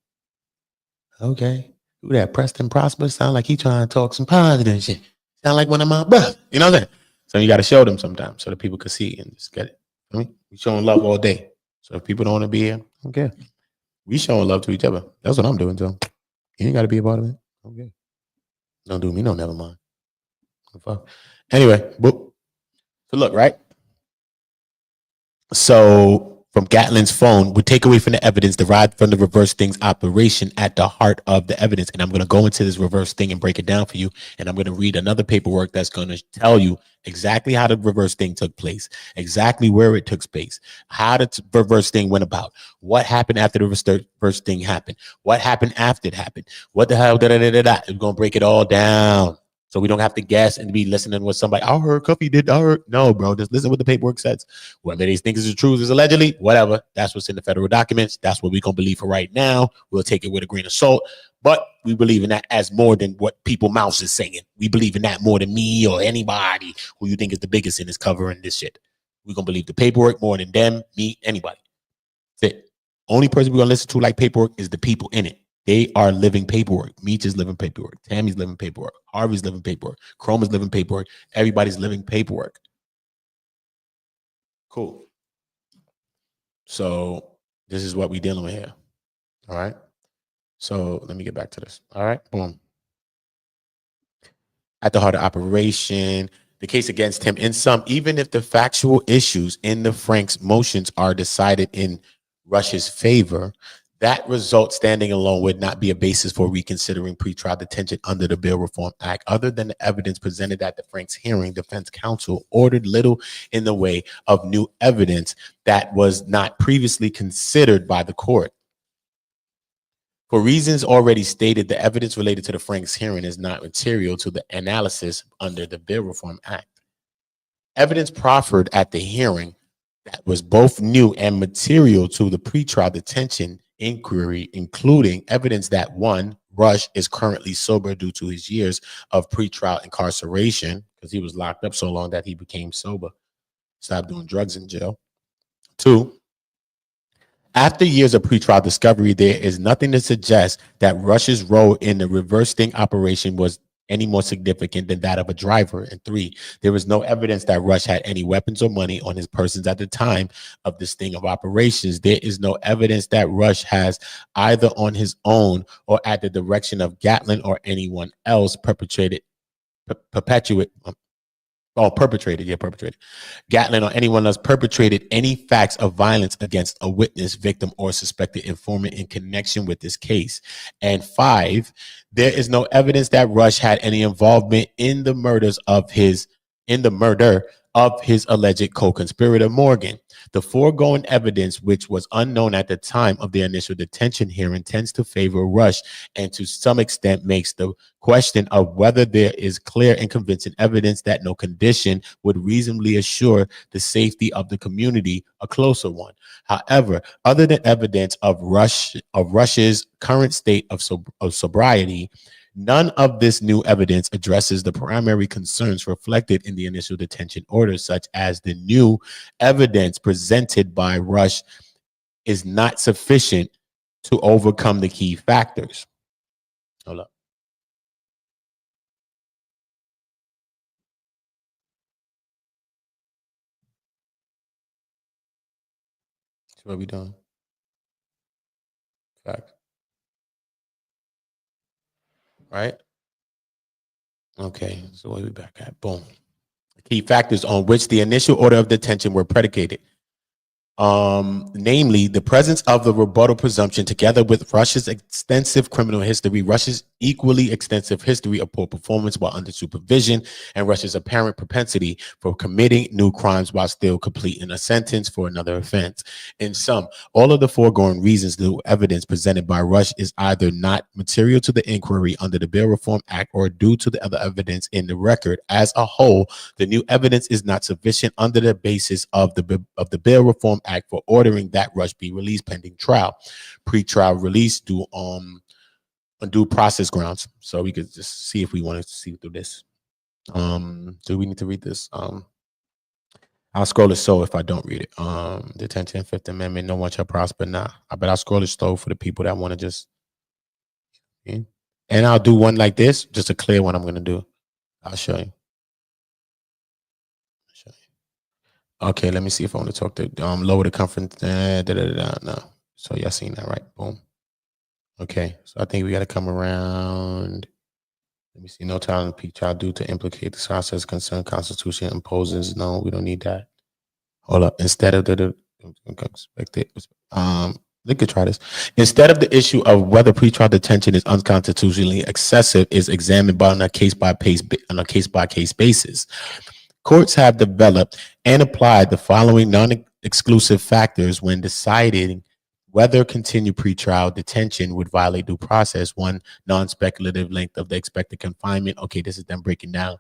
Okay. Who that? Preston Prosper? Sound like he trying to talk some positive shit. Sound like one of my brothers. You know what I'm saying? So you got to show them sometimes so that people can see and just get it. I mean, we showing love all day. So if people don't want to be here, okay. We showing love to each other. That's what I'm doing, so you ain't got to be a part of it. Okay. Don't do me no, never mind. Anyway, so look, right? So from Gatling's phone would take away from the evidence derived from the reverse sting's operation at the heart of the evidence. And I'm going to go into this reverse sting and break it down for you. And I'm going to read another paperwork that's going to tell you exactly how the reverse sting took place, exactly where it took place, how the reverse sting went about, what happened after the reverse sting happened, what happened after it happened, what the hell, It's going to break it all down. So we don't have to guess and be listening to what somebody, I heard Cuffy did. I heard. No, bro, just listen what the paperwork says. Whether these things is the truth is allegedly, whatever. That's what's in the federal documents. That's what we're going to believe for right now. We'll take it with a grain of salt. But we believe in that as more than what people mouths is saying. We believe in that more than me or anybody who you think is the biggest in this covering this shit. We're going to believe the paperwork more than them, me, anybody. That's it. Only person we're going to listen to like paperwork is the people in it. They are living paperwork. Meech is living paperwork. Tammy's living paperwork. Harvey's living paperwork. Cromer's living paperwork. Everybody's living paperwork. Cool. So this is what we're dealing with here. All right. So let me get back to this. All right. Boom. At the heart of operation, the case against him in sum, even if the factual issues in the Frank's motions are decided in Rush's favor, that result standing alone would not be a basis for reconsidering pretrial detention under the Bail Reform Act. Other than the evidence presented at the Frank's hearing, defense counsel ordered little in the way of new evidence that was not previously considered by the court. For reasons already stated, the evidence related to the Frank's hearing is not material to the analysis under the Bail Reform Act. Evidence proffered at the hearing that was both new and material to the pretrial detention inquiry, including evidence that one, Rush is currently sober due to his years of pretrial incarceration, because he was locked up so long that he became sober, stopped doing drugs in jail. Two, after years of pretrial discovery, there is nothing to suggest that Rush's role in the reverse sting operation was any more significant than that of a driver. And three, there is no evidence that Rush had any weapons or money on his persons at the time of the sting of operations. There is no evidence that Rush has either on his own or at the direction of Gatling or anyone else perpetuated Oh, perpetrated. Yeah, perpetrated. Gatling or anyone else perpetrated any facts of violence against a witness, victim, or suspected informant in connection with this case. And 5, there is no evidence that Rush had any involvement in the murder of his alleged co-conspirator Morgan. The foregoing evidence, which was unknown at the time of the initial detention hearing, tends to favor Rush and to some extent makes the question of whether there is clear and convincing evidence that no condition would reasonably assure the safety of the community a closer one. However, other than evidence of Rush's current state of sobriety, none of this new evidence addresses the primary concerns reflected in the initial detention order, such as the new evidence presented by Rush is not sufficient to overcome the key factors. Hold up. So what are we doing? Fact. Right? Okay, so what are we back at? Boom. Key factors on which the initial order of detention were predicated. Namely, the presence of the rebuttal presumption together with Rush's extensive criminal history, Rush's equally extensive history of poor performance while under supervision, and Rush's apparent propensity for committing new crimes while still completing a sentence for another offense. In sum, all of the foregoing reasons, the evidence presented by Rush is either not material to the inquiry under the Bail Reform Act or due to the other evidence in the record as a whole. The new evidence is not sufficient under the basis of the Bail Reform Act for ordering that Rush be released pending trial. Pre-trial release due on due process grounds. So we could just see if we wanted to see through this. Do we need to read this? I'll scroll it slow if I don't read it. Detention, Fifth Amendment, no one shall prosper. Nah, I bet I'll scroll it slow for the people that want to just. And I'll do one like this, just a clear one I'm going to do. I'll show you. Okay, let me see if I want to talk to lower the conference. No. So y'all seen that, right? Boom. Okay, so I think we got to come around. Let me see. No time to peak child due to implicate the process concerned Constitution imposes. No, we don't need that. Hold up. Instead of the expected, we could try this. Instead of the issue of whether pretrial detention is unconstitutionally excessive is examined on a case by case basis. Courts have developed and applied the following non-exclusive factors when deciding whether continued pretrial detention would violate due process. 1, non-speculative length of the expected confinement. Okay, this is them breaking down,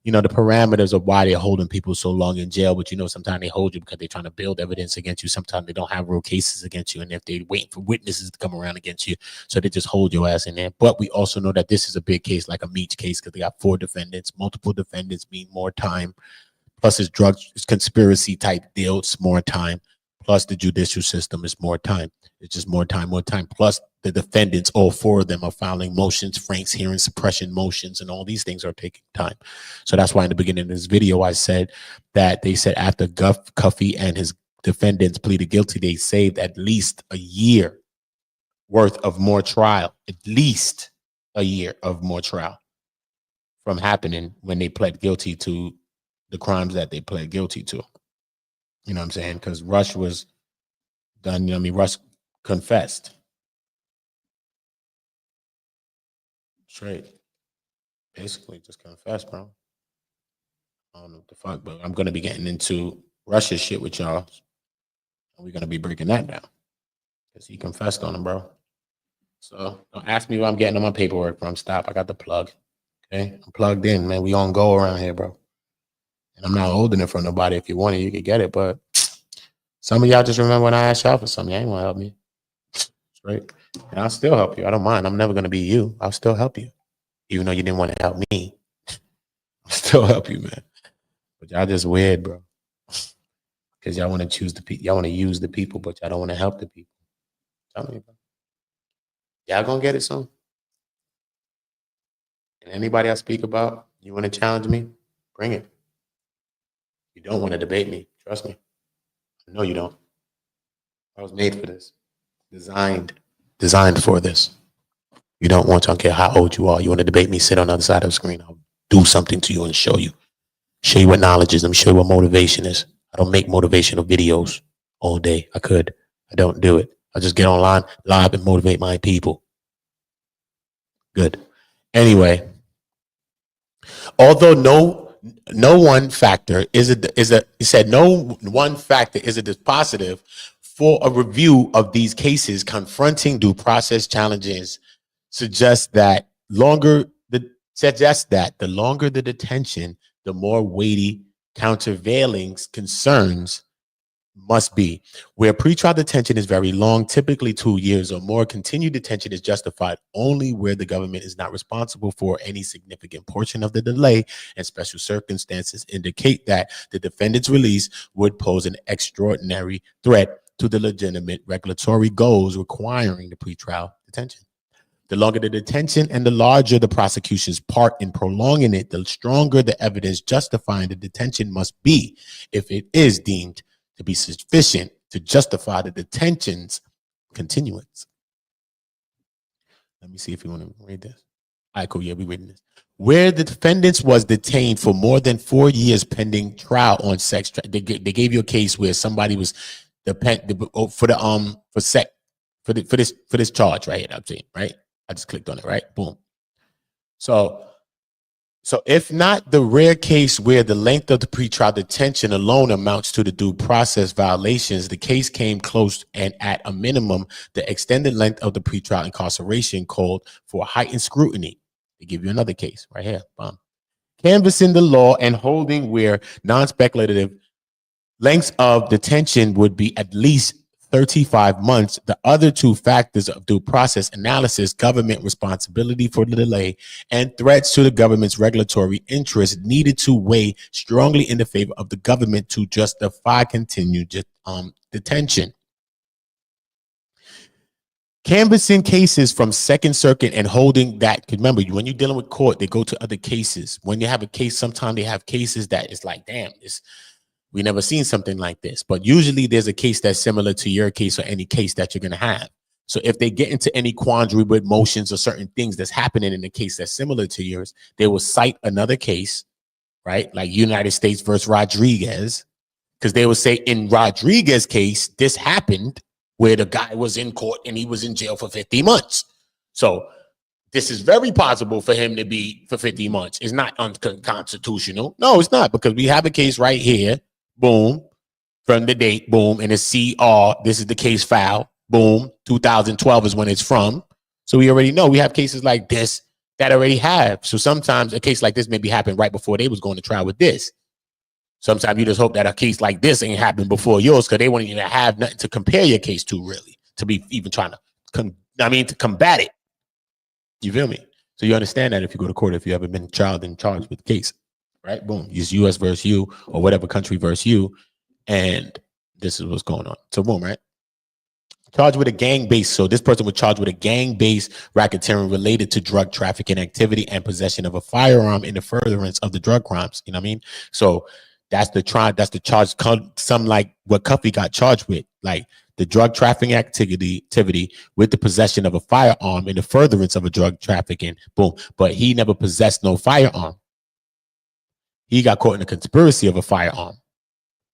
the parameters of why they're holding people so long in jail. But sometimes they hold you because they're trying to build evidence against you. Sometimes they don't have real cases against you, and if they're waiting for witnesses to come around against you, so they just hold your ass in there. But we also know that this is a big case, like a Meech case, because they got 4 defendants. Multiple defendants mean more time. Plus, it's drug conspiracy type deal. It's more time. Plus, the judicial system is more time. It's just more time. Plus, the defendants, all 4 of them, are filing motions, Frank's hearing suppression motions, and all these things are taking time. So that's why in the beginning of this video, I said that they said after Cuffy and his defendants pleaded guilty, they saved at least a year worth of more trial, at least a year of more trial from happening when they pled guilty to the crimes that they pled guilty to. You know what I'm saying? Because Rush was done, Rush confessed. Straight. Basically, just confessed, bro. I don't know what the fuck, but I'm going to be getting into Rush's shit with y'all. And we're going to be breaking that down. Because he confessed on him, bro. So don't ask me where I'm getting on my paperwork from. Stop. I got the plug. Okay? I'm plugged in, man. We on go around here, bro. And I'm not holding it from nobody. If you want it, you can get it. But some of y'all just remember when I asked y'all for something. Y'all ain't want to help me. Right? And I'll still help you. I don't mind. I'm never going to be you. I'll still help you. Even though you didn't want to help me. I'll still help you, man. But y'all just weird, bro. Because y'all want to choose the people. Y'all want to use the people, but y'all don't want to help the people. Tell me, bro. Y'all going to get it soon. And anybody I speak about, you want to challenge me? Bring it. You don't want to debate me. Trust me. No, you don't. I was made for this. Designed for this. You don't want to, I don't care how old you are. You want to debate me, sit on the other side of the screen. I'll do something to you and show you. Show you what knowledge is. Let me show you what motivation is. I don't make motivational videos all day. I could. I don't do it. I just get online live and motivate my people. Good. Anyway, although no one factor is he said no one factor is a dispositive for a review of these cases confronting due process challenges suggests that the longer the detention, the more weighty countervailing concerns must be. Where pretrial detention is very long, typically 2 years or more, continued detention is justified only where the government is not responsible for any significant portion of the delay, and special circumstances indicate that the defendant's release would pose an extraordinary threat to the legitimate regulatory goals requiring the pretrial detention. The longer the detention and the larger the prosecution's part in prolonging it, the stronger the evidence justifying the detention must be if it is deemed to be sufficient to justify the detention's continuance. Let me see if you want to read this. All right, cool. Yeah, we're reading this. Where the defendant was detained for more than 4 years pending trial on sex, they gave you a case where somebody was for this charge right here. I'm saying, right? I just clicked on it, right? Boom. So if not the rare case where the length of the pretrial detention alone amounts to the due process violations, the case came close, and at a minimum, the extended length of the pretrial incarceration called for heightened scrutiny. They give you another case right here. Boom. Canvassing the law and holding where non-speculative lengths of detention would be at least 35 months. The other two factors of due process analysis, government responsibility for the delay and threats to the government's regulatory interest, needed to weigh strongly in the favor of the government to justify continued detention. Canvassing cases from Second Circuit and holding that, remember, when you're dealing with court, they go to other cases. When you have a case, sometimes they have cases that it's like, damn, we never seen something like this. But usually there's a case that's similar to your case or any case that you're going to have. So if they get into any quandary with motions or certain things that's happening in the case that's similar to yours, they will cite another case, right? Like United States versus Rodriguez, because they will say in Rodriguez's case, this happened where the guy was in court and he was in jail for 50 months. So this is very possible for him to be for 50 months. It's not unconstitutional. No, it's not, because we have a case right here. Boom, from the date, boom, and it's CR. This is the case file. Boom, 2012 is when it's from. So we already know we have cases like this that already have. So sometimes a case like this maybe happened right before they was going to trial with this. Sometimes you just hope that a case like this ain't happened before yours, because they wouldn't even have nothing to compare your case to, really, to be even trying to, to combat it. You feel me? So you understand that if you go to court, if you ever been charged with the case. Right? Boom. It's US versus you, or whatever country versus you. And this is what's going on. So boom, right? Charged with a gang-based. So this person was charged with a gang-based racketeering related to drug trafficking activity and possession of a firearm in the furtherance of the drug crimes. You know what I mean? So that's the charge. Some like what Cuffy got charged with, like the drug trafficking activity with the possession of a firearm in the furtherance of a drug trafficking. Boom. But he never possessed no firearm. He got caught in a conspiracy of a firearm.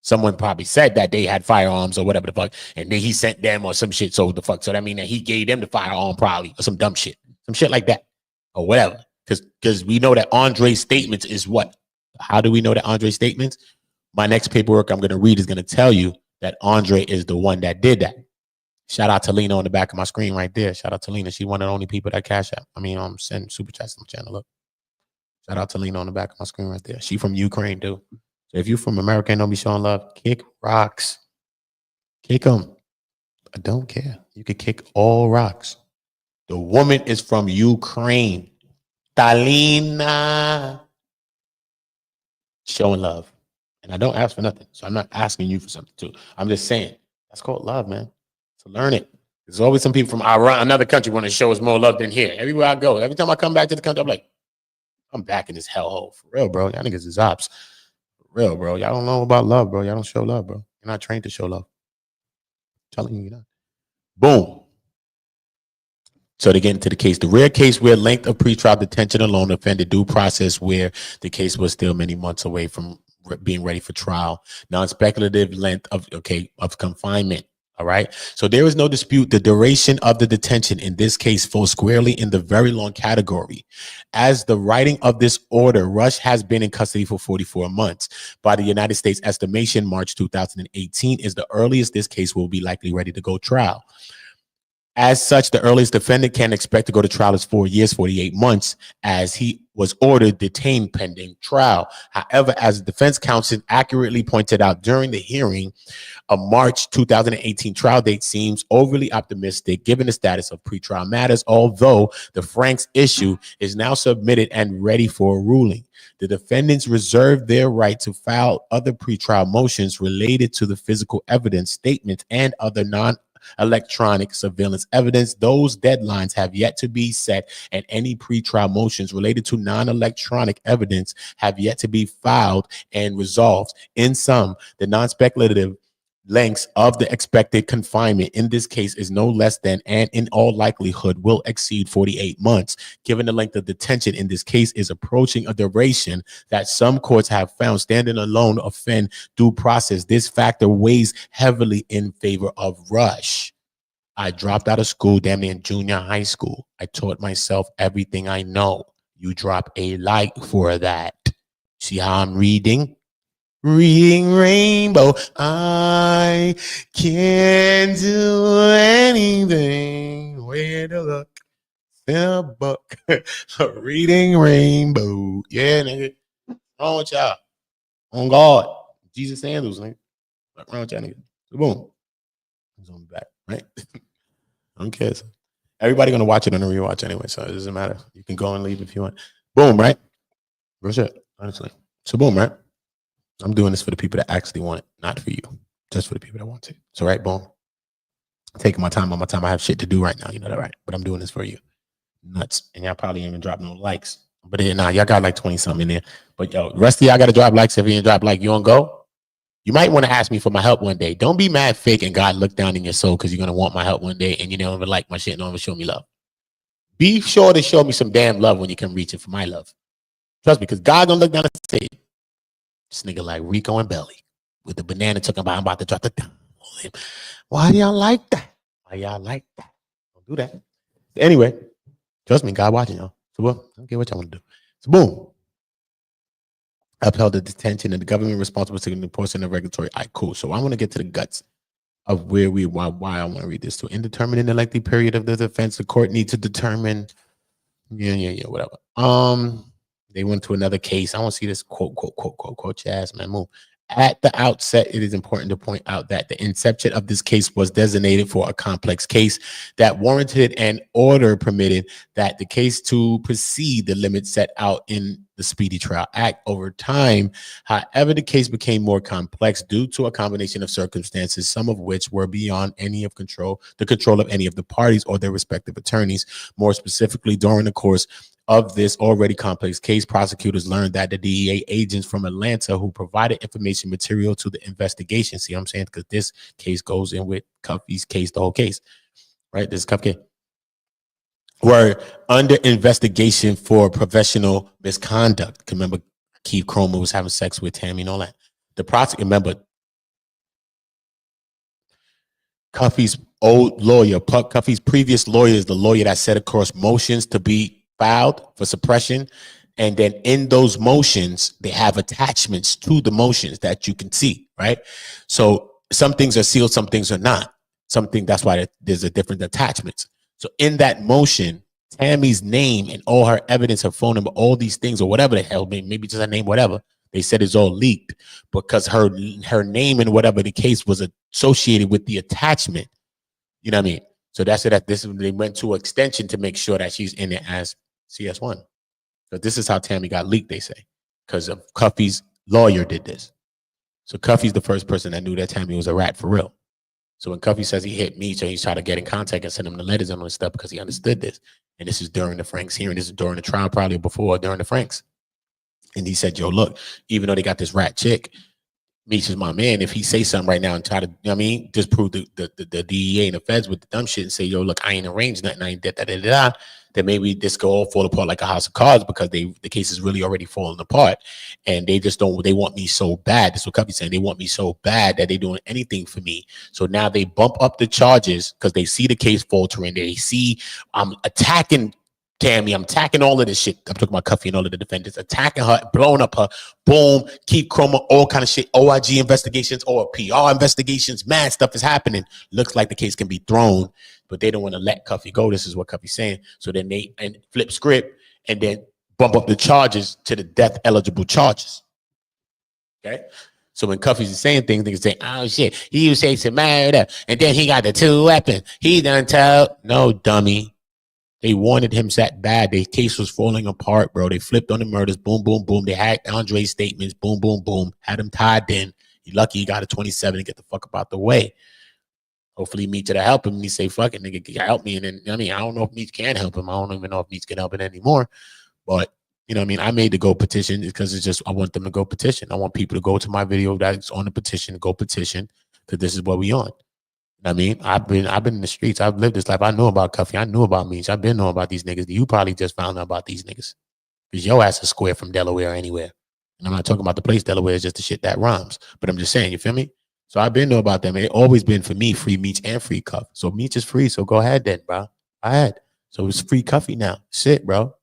Someone probably said that they had firearms or whatever the fuck, and then he sent them or some shit. So the fuck, so that mean that he gave them the firearm probably, or some dumb shit, some shit like that, or whatever. Because we know that Andre's statements is what? How do we know that Andre's statements? My next paperwork I'm going to read is going to tell you that Andre is the one that did that. Shout out to Lena on the back of my screen right there. Shout out to Lena. She's one of the only people that cash out. Send super chats to my channel. Look. Shout out to Lena on the back of my screen right there. She from Ukraine, too. So if you're from America and don't be showing love, kick rocks. Kick them. I don't care. You can kick all rocks. The woman is from Ukraine. Talina. Showing love. And I don't ask for nothing. So I'm not asking you for something, too. I'm just saying. That's called love, man. So learn it. There's always some people from Iran, another country, want to show us more love than here. Everywhere I go. Every time I come back to the country, I'm like, I'm back in this hellhole. For real, bro. Y'all niggas is ops. For real, bro. Y'all don't know about love, bro. Y'all don't show love, bro. You're not trained to show love. I'm telling you, you're not. Boom. So to get into the case, the rare case where length of pretrial detention alone offended due process, where the case was still many months away from being ready for trial. Non-speculative length of confinement. All right. So there is no dispute. The duration of the detention in this case falls squarely in the very long category. As the writing of this order, Rush has been in custody for 44 months. By the United States estimation, March 2018 is the earliest this case will be likely ready to go trial. As such, the earliest defendant can expect to go to trial is 4 years, 48 months, as he was ordered detained pending trial. However, as the defense counsel accurately pointed out during the hearing, a March 2018 trial date seems overly optimistic given the status of pretrial matters, although the Franks issue is now submitted and ready for a ruling. The defendants reserve their right to file other pretrial motions related to the physical evidence, statements, and other non-electronic surveillance evidence. Those deadlines have yet to be set, and any pretrial motions related to non-electronic evidence have yet to be filed and resolved. In sum, the non-speculative lengths of the expected confinement in this case is no less than, and in all likelihood will exceed 48 months. Given the length of detention in this case is approaching a duration that some courts have found standing alone offend due process, this factor weighs heavily in favor of Rush. I dropped out of school damn near in junior high school. I taught myself everything I know. You drop a like for that. See how I'm reading? Reading rainbow, I can't do anything. Where to look in a book. Reading rainbow. Yeah, nigga. What's wrong with y'all? On God. Jesus sandals, nigga. What's wrong with y'all, nigga? So boom. It's on back, right? I don't care. So everybody gonna watch it on the rewatch anyway, so it doesn't matter. You can go and leave if you want. Boom, right? Real shit, honestly. So boom, right? I'm doing this for the people that actually want it, not for you. Just for the people that want to. So right, boom. I'm taking my time on my time. I have shit to do right now. You know that, right? But I'm doing this for you. Nuts. And y'all probably ain't even drop no likes. But nah, y'all got like 20 something in there. But yo, rest of y'all got to drop likes. If you didn't drop like, you don't go. You might want to ask me for my help one day. Don't be mad fake and God look down in your soul because you're going to want my help one day and you don't even like my shit and don't even show me love. Be sure to show me some damn love when you come reaching for my love. Trust me, because God going to look down and say, this nigga like Rico and Belly with the banana talking about I'm about to drop the down. Why y'all like that? Why y'all like that? Don't do that. Anyway, trust me, God watching y'all. So well, I don't care what y'all want to do. So boom. Upheld the detention and the government responsible for the enforcement of regulatory. All right, cool. So I want to get to the guts of where why I want to read this to. In determining the lengthy period of the defense, the court needs to determine. Whatever. They went to another case. I want to see this quote, Chaz, man, move. At the outset, it is important to point out that the inception of this case was designated for a complex case that warranted an order permitted that the case to proceed the limits set out in the Speedy Trial Act. Over time, however, the case became more complex due to a combination of circumstances, some of which were beyond the control of any of the parties or their respective attorneys. More specifically, during the course of this already complex case, prosecutors learned that the DEA agents from Atlanta who provided information material to the investigation, see what I'm saying? Because this case goes in with Cuffy's case, the whole case, right? This Cuff case, were under investigation for professional misconduct. Remember, Keith Cromer was having sex with Tammy and all that. The prosecutor, remember, Cuffy's old lawyer, Cuffy's previous lawyer is the lawyer that set across motions to be filed for suppression. And then in those motions, they have attachments to the motions that you can see, right? So some things are sealed, some things are not. That's why there's a different attachments. So in that motion, Tammy's name and all her evidence, her phone number, all these things, or whatever the hell, maybe just her name, whatever, they said is all leaked because her name and whatever the case was associated with the attachment. You know what I mean? So that's it. They went to extension to make sure that she's in it as CS1. So this is how Tammy got leaked, they say, because of Cuffy's lawyer did this. So Cuffy's the first person that knew that Tammy was a rat for real. So when Cuffy says he hit Meech, so he's trying to get in contact and send him the letters and all this stuff because he understood this. And this is during the Franks hearing. This is during the trial, probably before or during the Franks. And he said, yo, look, even though they got this rat chick, Meech is my man. If he say something right now and try to, you know what I mean, disprove the DEA and the feds with the dumb shit and say, yo, look, I ain't arranged nothing, I ain't da, then maybe this could all fall apart like a house of cards because the case is really already falling apart. And they just don't, they want me so bad. That's what Cuffy's saying. They want me so bad that they doing anything for me. So now they bump up the charges because they see the case faltering. They see I'm attacking Tammy, I'm attacking all of this shit. I'm talking about Cuffy and all of the defendants, attacking her, blowing up her. Boom, Keith Cromer, all kind of shit. OIG investigations or PR investigations. Mad stuff is happening. Looks like the case can be thrown, but they don't want to let Cuffy go. This is what Cuffy's saying. So then they flip script and then bump up the charges to the death eligible charges. Okay. So when Cuffy's saying things, niggas say, oh shit, he was saying some murder, and then he got the 2 weapons. He done tell. No, dummy. They wanted him that bad. Their case was falling apart, bro. They flipped on the murders. Boom, boom, boom. They had Andre's statements. Boom, boom, boom. Had him tied in. He lucky he got a 27 and get the fuck up out the way. Hopefully Meech to help him. And he say, fuck it, nigga, help me. And then, I mean, I don't know if Meech can help him. I don't even know if Meech can help it anymore. But, you know what I mean? I made the go petition because it's just, I want them to go petition. I want people to go to my video that's on the petition, go petition, because this is what we on. I mean, I've been in the streets. I've lived this life. I know about Cuffy. I knew about Meech. I've been knowing about these niggas. You probably just found out about these niggas because your ass is square from Delaware or anywhere. And I'm not talking about the place Delaware. It's just the shit that rhymes. But I'm just saying, you feel me? So I've been knowing about them. It always been for me free Meech and free Cuff. So Meech is free. So go ahead then, bro. Go ahead. So it's free Cuffy now. Shit, bro.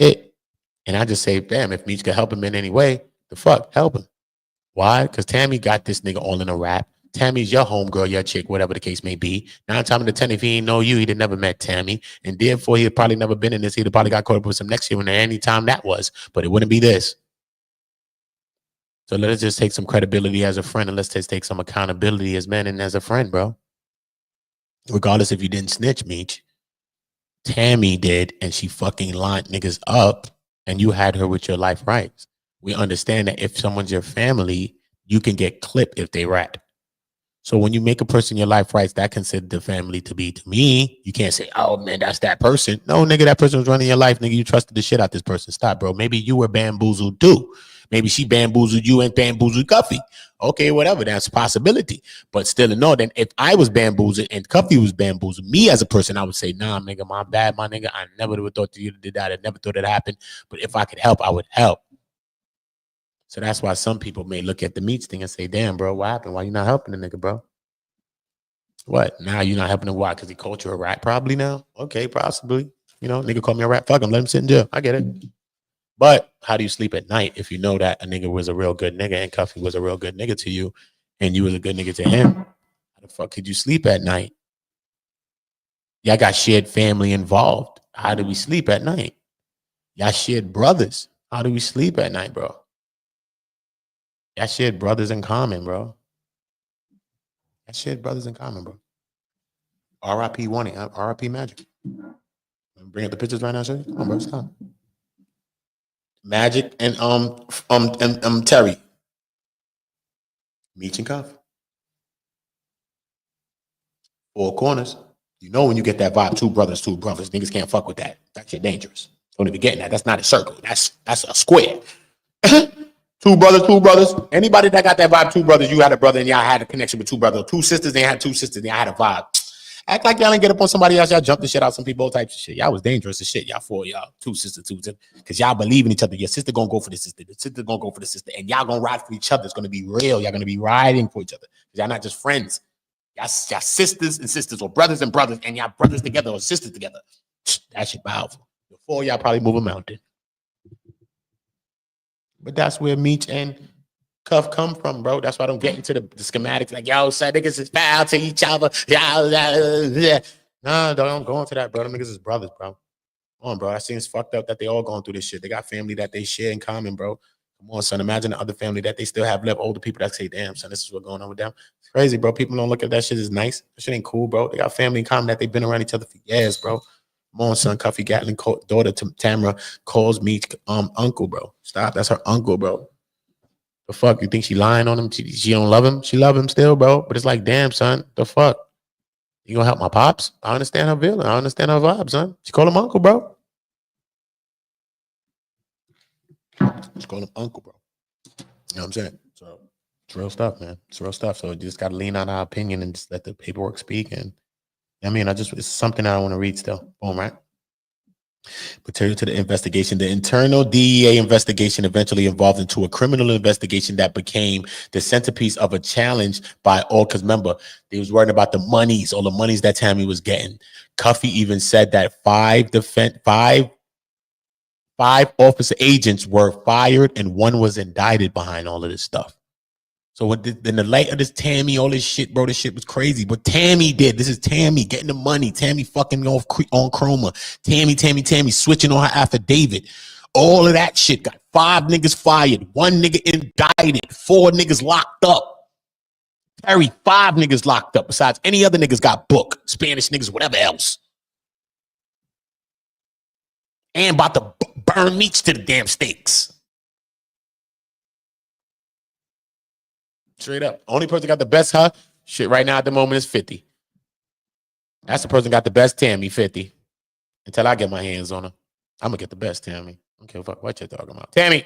And I just say, damn, if Meech could help him in any way, the fuck, help him. Why? Because Tammy got this nigga all in a rap. Tammy's your homegirl, your chick, whatever the case may be. 9 times out of 10, if he ain't know you, he'd have never met Tammy. And therefore, he'd probably never been in this. He'd have probably got caught up with some next year when any time that was. But it wouldn't be this. So let's just take some credibility as a friend and let's just take some accountability as men and as a friend, bro. Regardless if you didn't snitch, Meech. Tammy did, and she fucking lined niggas up, and you had her with your life rights. We understand that if someone's your family, you can get clipped if they rat. So when you make a person your life rights, that considered the family to be. To me, you can't say, oh man, that's that person. No, nigga, that person was running your life. Nigga, you trusted the shit out this person. Stop, bro. Maybe you were bamboozled too. Maybe she bamboozled you and bamboozled Cuffy. Okay, whatever. That's a possibility. But still, no, then if I was bamboozled and Cuffy was bamboozled, me as a person, I would say, nah, nigga, my bad, my nigga. I never would have thought that you did that. I never thought it happened. But if I could help, I would help. So that's why some people may look at the Meech thing and say, damn, bro, what happened? Why you not helping the nigga, bro? What? Now you're not helping him? Why? Because he called you a rat probably now? Okay, possibly. You know, nigga called me a rat. Fuck him. Let him sit in jail. I get it. But how do you sleep at night if you know that a nigga was a real good nigga and Cuffy was a real good nigga to you and you was a good nigga to him? How the fuck could you sleep at night? Y'all got shared family involved. How do we sleep at night? Y'all shared brothers. How do we sleep at night, bro? Y'all shared brothers in common, bro. Y'all shared brothers in common, bro. R.I.P. One, R.I.P. Magic. Bring up the pictures right now, show you. Come on, bro. Stop. Magic and Terry. Meech and Cuff. 4 corners. You know when you get that vibe, two brothers. Niggas can't fuck with that. That shit dangerous. Don't even get that. That's not a circle. That's a square. Two brothers. Anybody that got that vibe, 2 brothers, you had a brother and y'all had a connection with 2 brothers. 2 sisters, they had 2 sisters, and y'all had a vibe. Act like y'all didn't get up on somebody else. Y'all jumped the shit out some people, all types of shit. Y'all was dangerous as shit. Y'all 4 y'all 2 sisters, because y'all believe in each other. Your sister gonna go for the sister. The sister gonna go for the sister, and y'all gonna ride for each other. It's gonna be real. Y'all gonna be riding for each other. Y'all not just friends. Y'all sisters and sisters, or brothers and brothers, and y'all brothers together or sisters together. That shit powerful. Before y'all probably move a mountain. But that's where Meech and Cuff come from, bro. That's why I don't get into the schematics. Like, yo, son, niggas is foul to each other. Nah, don't go into that, bro. Them niggas is brothers, bro. Come on, bro. That seems fucked up that they all going through this shit. They got family that they share in common, bro. Come on, son. Imagine the other family that they still have left, older people that say, damn, son, this is what's going on with them. It's crazy, bro. People don't look at that shit as nice. That shit ain't cool, bro. They got family in common that they've been around each other for years, bro. Come on, son. CUFFY Gatling daughter Tamara calls me uncle, bro. Stop. That's her uncle, bro. The fuck? You think she lying on him? She don't love him? She love him still, bro. But it's like, damn, son. The fuck? You gonna help my pops? I understand her feeling. I understand her vibe, son. She call him uncle, bro. Just call him uncle, bro. You know what I'm saying? So real stuff, man. It's real stuff. So you just got to lean on our opinion and just let the paperwork speak. And I mean, it's something I want to read still. Boom, right? Material to the investigation. The internal DEA investigation eventually evolved into a criminal investigation that became the centerpiece of a challenge by all. Because remember, they was worrying about the monies, all the monies that Tammy was getting. Cuffy even said that five officer agents were fired and one was indicted behind all of this stuff. So in the light of this Tammy, all this shit, bro, this shit was crazy. But Tammy did. This is Tammy getting the money. Tammy fucking off on Cromer. Tammy switching on her affidavit. All of that shit got 5 niggas fired, 1 nigga indicted, 4 niggas locked up. Terry, 5 niggas locked up. Besides any other niggas got booked. Spanish niggas, whatever else. And about to burn Meech to the damn stakes. Straight up. Only person got the best shit right now at the moment is 50. That's the person got the best Tammy, 50. Until I get my hands on her. I'm going to get the best Tammy. I don't care what you're talking about. Tammy.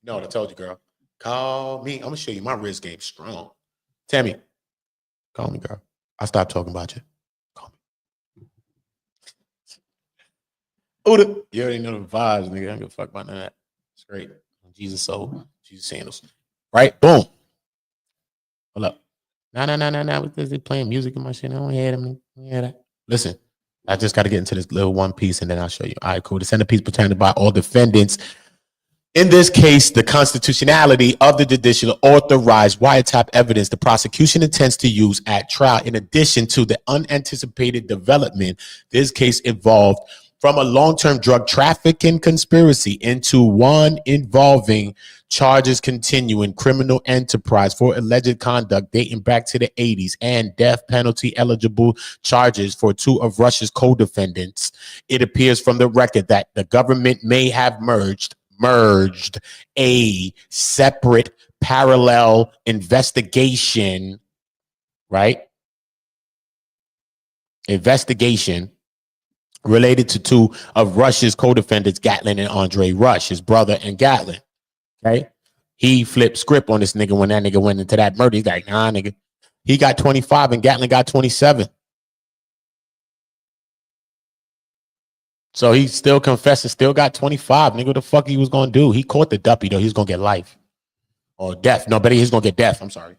No, I told you, girl. Call me. I'm going to show you my wrist game strong. Tammy. Call me, girl. I'll stop talking about you. Call me. Ooh, you already know the vibes, nigga. I don't give a fuck about none of that. It's great. Jesus soul. Jesus sandals. Right? Boom. Hold up. No. Because they playing music in my shit. I don't hear them. I don't hear that. Listen, I just got to get into this little one piece and then I'll show you. All right, cool. The centerpiece pertaining by all defendants. In this case, the constitutionality of the judicial authorized wiretap evidence the prosecution intends to use at trial. In addition to the unanticipated development, this case evolved from a long-term drug trafficking conspiracy into one involving charges continuing criminal enterprise for alleged conduct dating back to the 80s and death penalty eligible charges for 2 of Russia's co-defendants. It appears from the record that the government may have merged a separate parallel investigation, right? Investigation related to 2 of Russia's co-defendants, Gatling and Andre Rush, his brother and Gatling. Okay. He flipped script on this nigga when that nigga went into that murder. He's like, nah, nigga. He got 25 and Gatling got 27. So he still confessed and still got 25. Nigga, what the fuck he was going to do? He caught the duppy, though. He's going to get life. Or death. No, but he's going to get death. I'm sorry.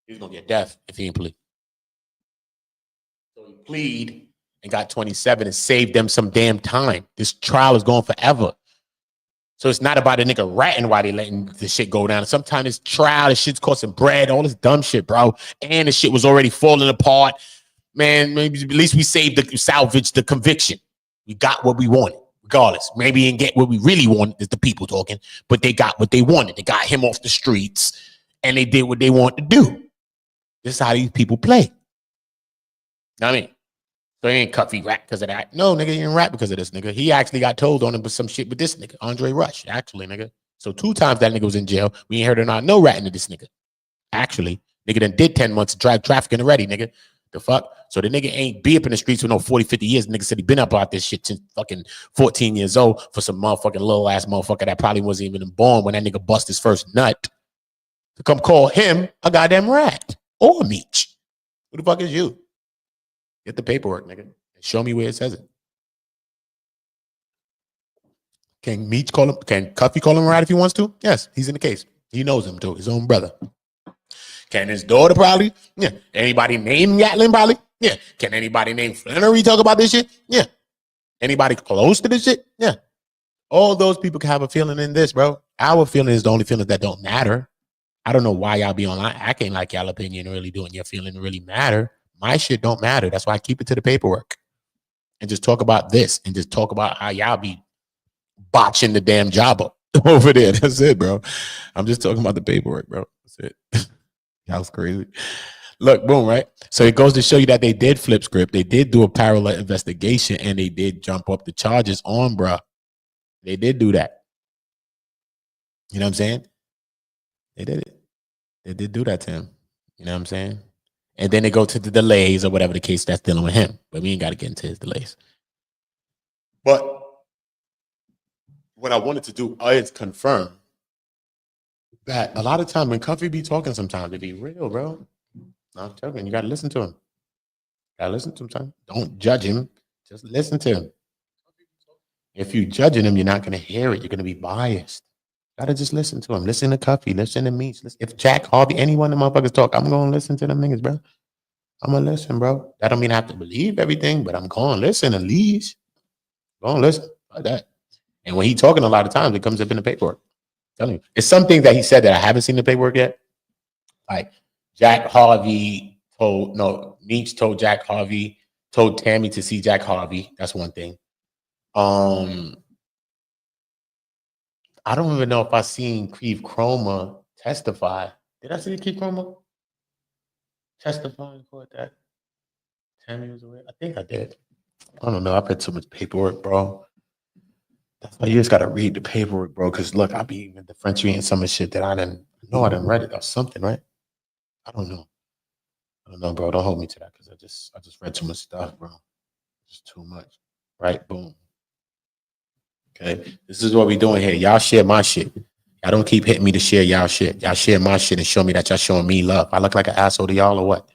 He's going to get death if he ain't plead. So he plead and got 27 and saved them some damn time. This trial is going forever. So it's not about a nigga ratting while they letting the shit go down. Sometimes this trial, this shit's costing bread, all this dumb shit, bro. And the shit was already falling apart. Man, maybe at least we salvaged the conviction. We got what we wanted, regardless. Maybe didn't get what we really wanted, is the people talking, but they got what they wanted. They got him off the streets and they did what they wanted to do. This is how these people play. You know what I mean? So he ain't Cuffy rap because of that. No, nigga, he ain't rap because of this nigga. He actually got told on him with some shit with this nigga, Andre Rush, actually, nigga. So 2 times that nigga was in jail. We ain't heard of no ratting to this nigga. Actually, nigga done did 10 months of drug trafficking already, nigga. The fuck? So the nigga ain't be up in the streets for no 40, 50 years. The nigga said he been up about this shit since fucking 14 years old for some motherfucking little ass motherfucker that probably wasn't even born when that nigga bust his first nut. To come call him a goddamn rat or a Meech. Who the fuck is you? Get the paperwork, nigga. Show me where it says it. Can Meech call him? Can Cuffy call him a rat if he wants to? Yes, he's in the case. He knows him too, his own brother. Can his daughter probably? Yeah. Anybody named Gatling probably? Yeah. Can anybody named Flannery talk about this shit? Yeah. Anybody close to this shit? Yeah. All those people can have a feeling in this, bro. Our feeling is the only feelings that don't matter. I don't know why y'all be online acting like y'all opinion really doing your feeling really matter. My shit don't matter. That's why I keep it to the paperwork. And just talk about this and just talk about how y'all be botching the damn job up over there. That's it, bro. I'm just talking about the paperwork, bro. That's it. That was crazy. Look, boom, right? So it goes to show you that they did flip script. They did do a parallel investigation and they did jump up the charges on, bro. They did do that. You know what I'm saying? They did it. They did do that to him. You know what I'm saying? And then they go to the delays or whatever the case that's dealing with him. But we ain't got to get into his delays. But what I wanted to do is confirm that a lot of time when Cuffy be talking sometimes, it be real, bro. No, I'm joking. You gotta listen to him. Gotta listen to him, son. Don't judge him. Just listen to him. If you judging him, you're not gonna hear it. You're gonna be biased. Gotta just listen to him. Listen to Cuffy. Listen to Meech. If Jack Harvey, any one of the motherfuckers talk, I'm gonna listen to them niggas, bro. I'm gonna listen, bro. That don't mean I have to believe everything, but I'm gonna listen at least. Gonna listen like that. And when he talking, a lot of times it comes up in the paperwork. I'm telling you, it's some things that he said that I haven't seen the paperwork yet. Like Jack Harvey Meech told Jack Harvey, told Tammy to see Jack Harvey. That's one thing. I don't even know if I seen Keith Cromer testify. Did I see Keith Cromer testifying for that? Tammy was away. I think I did. I don't know. I've read so much paperwork, bro. That's why you just gotta read the paperwork, bro. Because look, I be even differentiating some of the shit that I didn't read it or something, right? I don't know. I don't know, bro. Don't hold me to that because I just read too much stuff, bro. Just too much. Right? Boom. Okay. This is what we doing here. Y'all share my shit. Y'all don't keep hitting me to share y'all shit. Y'all share my shit and show me that y'all showing me love. I look like an asshole to y'all or what?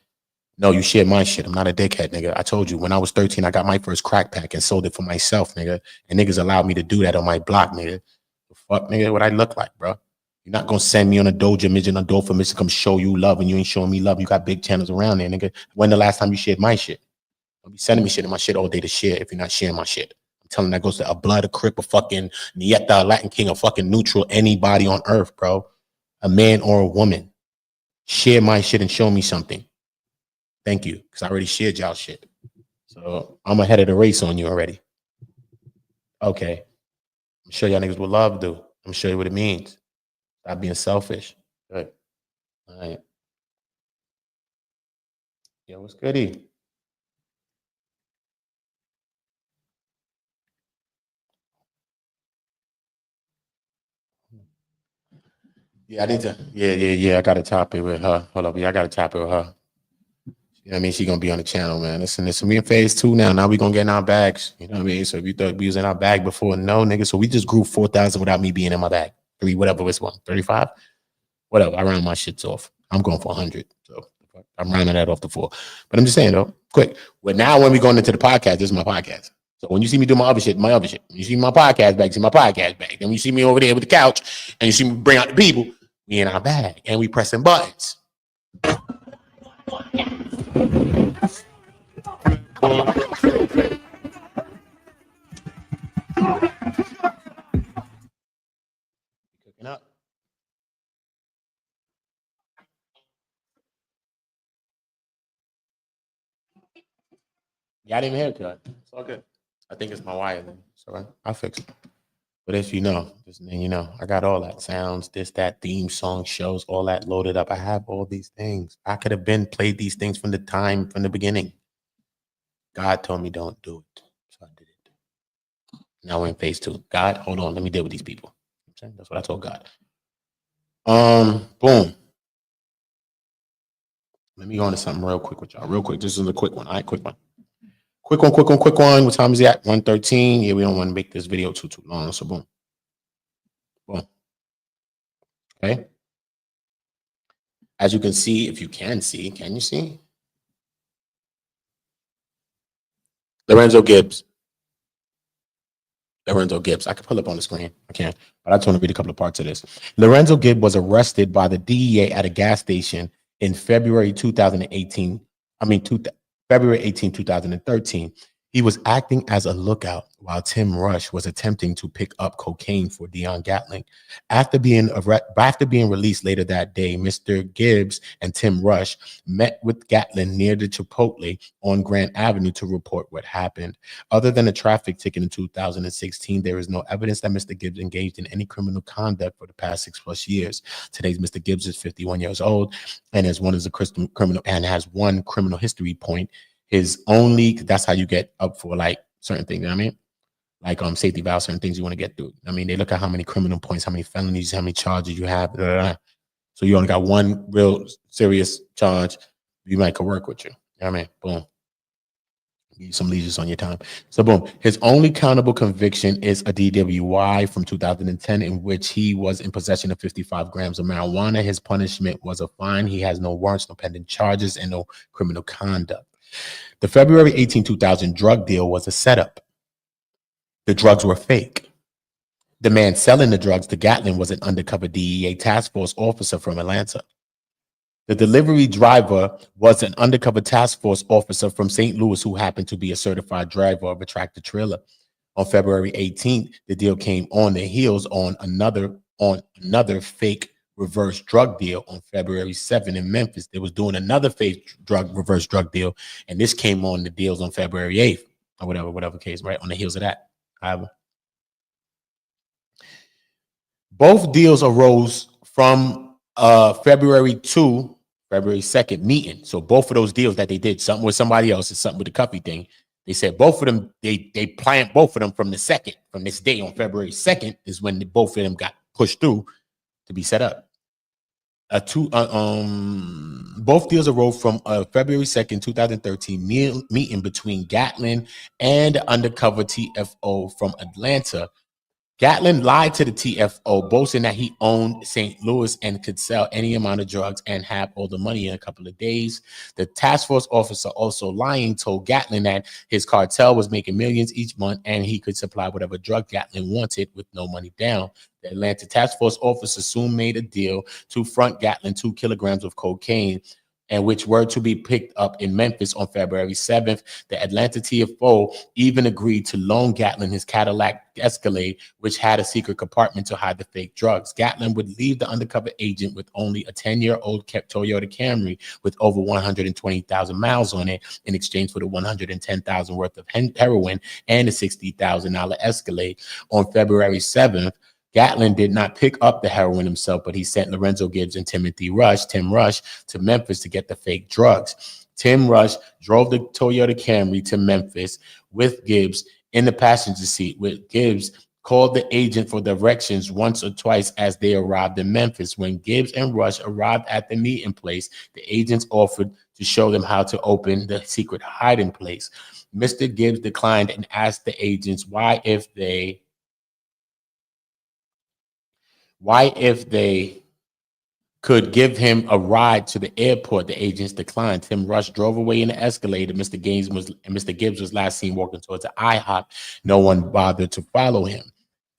No, you share my shit. I'm not a dickhead, nigga. I told you when I was 13, I got my first crack pack and sold it for myself, nigga. And niggas allowed me to do that on my block, nigga. The fuck, nigga, what I look like, bro? You're not gonna send me on a doja midget on Dofa to come show you love and you ain't showing me love. You got big channels around there, nigga. When the last time you shared my shit? Don't be sending me shit in my shit all day to share if you're not sharing my shit. I'm telling that goes to a blood, a crip, a fucking Nieta, a Latin king, a fucking neutral, anybody on earth, bro. A man or a woman. Share my shit and show me something. Thank you, because I already shared y'all shit. So I'm ahead of the race on you already. Okay. I'm sure y'all niggas what love do. I'm sure you what it means. Stop being selfish. Good. All right. Yo, what's goody? Yeah, I need to. Yeah. I got to top it with her. Hold up. Yeah, I got to top it with her. You know what I mean? She's gonna be on the channel, man. Listen, we in phase 2 now. Now we gonna get in our bags. You know what I mean? So if you thought we was in our bag before, no, nigga. So we just grew 4,000 without me being in my bag. 3, whatever it's one, 35. Whatever. I round my shits off. I'm going for 100. So I'm rounding that off the 4. But I'm just saying though, quick. Well, now when we going into the podcast, this is my podcast. So when you see me do my other shit, my other shit. When you see my podcast bag, see my podcast bag. Then when you see me over there with the couch and you see me bring out the people, we in our bag and we pressing buttons. Cooking up. Yeah, I didn't even hear it cut. It's all good. I think it's my wire then. So I'll fix it. But as you know, just then you know, I got all that sounds, this, that, theme song, shows, all that loaded up. I have all these things. I could have been played these things from the beginning. God told me don't do it. So I did it. Now we're in phase 2. God, hold on, let me deal with these people. That's what I told God. Boom. Let me go into something real quick with y'all. Real quick. This is a quick one. All right, quick one. Quick one. What time is it at? 1:13. Yeah, we don't want to make this video too long. So boom. Boom. Okay. As you can see, if you can see, can you see? Lorenzo Gibbs. I can pull up on the screen. I can't, but I just want to read a couple of parts of this. Lorenzo Gibbs was arrested by the DEA at a gas station in February 2018. February 18, 2013. He was acting as a lookout while Tim Rush was attempting to pick up cocaine for Dion Gatling. After being released later that day, Mr. Gibbs and Tim Rush met with Gatling near the Chipotle on Grant Avenue to report what happened. Other than a traffic ticket in 2016, there is no evidence that Mr. Gibbs engaged in any criminal conduct for the past 6+ years. Today's Mr. Gibbs is 51 years old and has one criminal history point. That's how you get up for like certain things, you know what I mean? Like safety valve, certain things you want to get through. I mean, they look at how many criminal points, how many felonies, how many charges you have. Blah, blah, blah. So you only got one real serious charge. You might could work with you. You know what I mean? Boom. some leisures on your time. So boom, his only countable conviction is a DWI from 2010 in which he was in possession of 55 grams of marijuana. His punishment was a fine. He has no warrants, no pending charges, and no criminal conduct. The February 18, 2000 drug deal was a setup. The drugs were fake. The man selling the drugs to Gatling was an undercover DEA task force officer from Atlanta. The delivery driver was an undercover task force officer from St. Louis who happened to be a certified driver of a tractor trailer. On February 18th, the deal came on the heels on another fake reverse drug deal on February 7th in Memphis. They was doing another fake reverse drug deal, and this came on the deals on February 8th or whatever case, right? On the heels of that. However, both deals arose from February 2nd meeting. So both of those deals that they did, something with somebody else and something with the Cuffy thing, they said both of them, they planned both of them from the second, from this day on February 2nd is when both of them got pushed through to be set up. Both deals arose from February 2nd, 2013 meeting between Gatling and the undercover TFO from Atlanta. Gatling lied to the TFO, boasting that he owned St. Louis and could sell any amount of drugs and have all the money in a couple of days. The task force officer, also lying, told Gatling that his cartel was making millions each month and he could supply whatever drug Gatling wanted with no money down. The Atlanta task force officer soon made a deal to front Gatling 2 kilograms of cocaine, and which were to be picked up in Memphis on February 7th. The Atlanta TFO even agreed to loan Gatling his Cadillac Escalade, which had a secret compartment to hide the fake drugs. Gatling would leave the undercover agent with only a 10-year-old Toyota Camry with over 120,000 miles on it in exchange for the 110,000 worth of heroin and the $60,000 Escalade. On February 7th, Gatling did not pick up the heroin himself, but he sent Lorenzo Gibbs and Tim Rush, to Memphis to get the fake drugs. Tim Rush drove the Toyota Camry to Memphis with Gibbs in the passenger seat. With Gibbs called the agent for directions once or twice as they arrived in Memphis. When Gibbs and Rush arrived at the meeting place, the agents offered to show them how to open the secret hiding place. Mr. Gibbs declined and asked the agents why if they could give him a ride to the airport. The agents declined. Tim Rush drove away in the Escalade, and Mr. Gibbs was last seen walking towards the IHOP. No one bothered to follow him.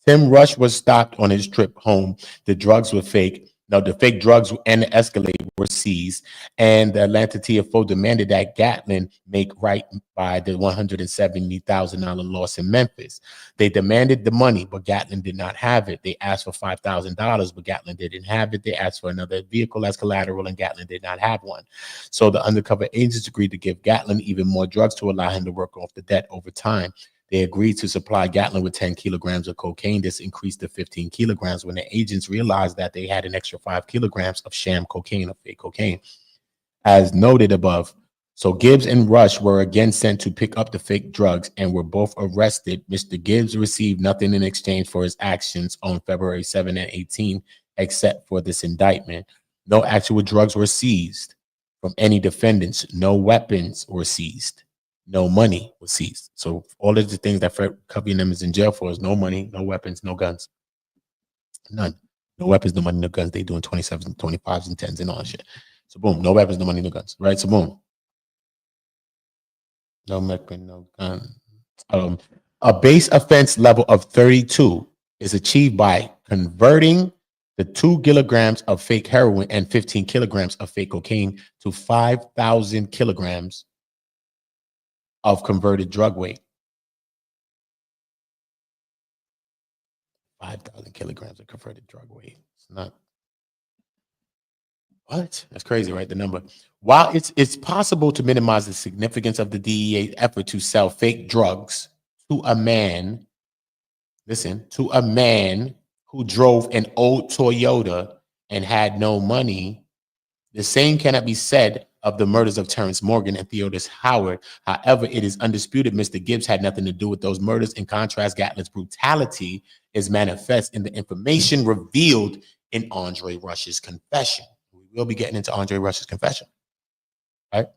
Tim Rush was stopped on his trip home. The drugs were fake. No, the fake drugs and the Escalade were seized, and the Atlanta TFO demanded that Gatling make right by the $170,000 loss in Memphis. They demanded the money, but Gatling did not have it. They asked for $5,000, but Gatling didn't have it. They asked for another vehicle as collateral, and Gatling did not have one. So the undercover agents agreed to give Gatling even more drugs to allow him to work off the debt over time. They agreed to supply Gatling with 10 kilograms of cocaine. This increased to 15 kilograms when the agents realized that they had an extra 5 kilograms of sham cocaine, of fake cocaine. As noted above, so Gibbs and Rush were again sent to pick up the fake drugs and were both arrested. Mr. Gibbs received nothing in exchange for his actions on February 7 and 18, except for this indictment. No actual drugs were seized from any defendants. No weapons were seized. No money was seized. So all of the things that Fred Cuffy and them is in jail for is no money, no weapons, no guns. None. No weapons, no money, no guns. They doing 27s, 25s, and 10s and all that shit. So boom, no weapons, no money, no guns. Right? So boom. No weapon, no gun. A base offense level of 32 is achieved by converting the 2 kilograms of fake heroin and 15 kilograms of fake cocaine to 5,000 kilograms of converted drug weight. 5,000 kilograms of converted drug weight. It's not. What? That's crazy, right? The number. While it's possible to minimize the significance of the DEA's effort to sell fake drugs to a man, listen, to a man who drove an old Toyota and had no money, the same cannot be said of the murders of Terrence Morgan and Theodis Howard. However, it is undisputed Mr. Gibbs had nothing to do with those murders. In contrast, Gatling's brutality is manifest in the information revealed in Andre Rush's confession. We will be getting into Andre Rush's confession, right?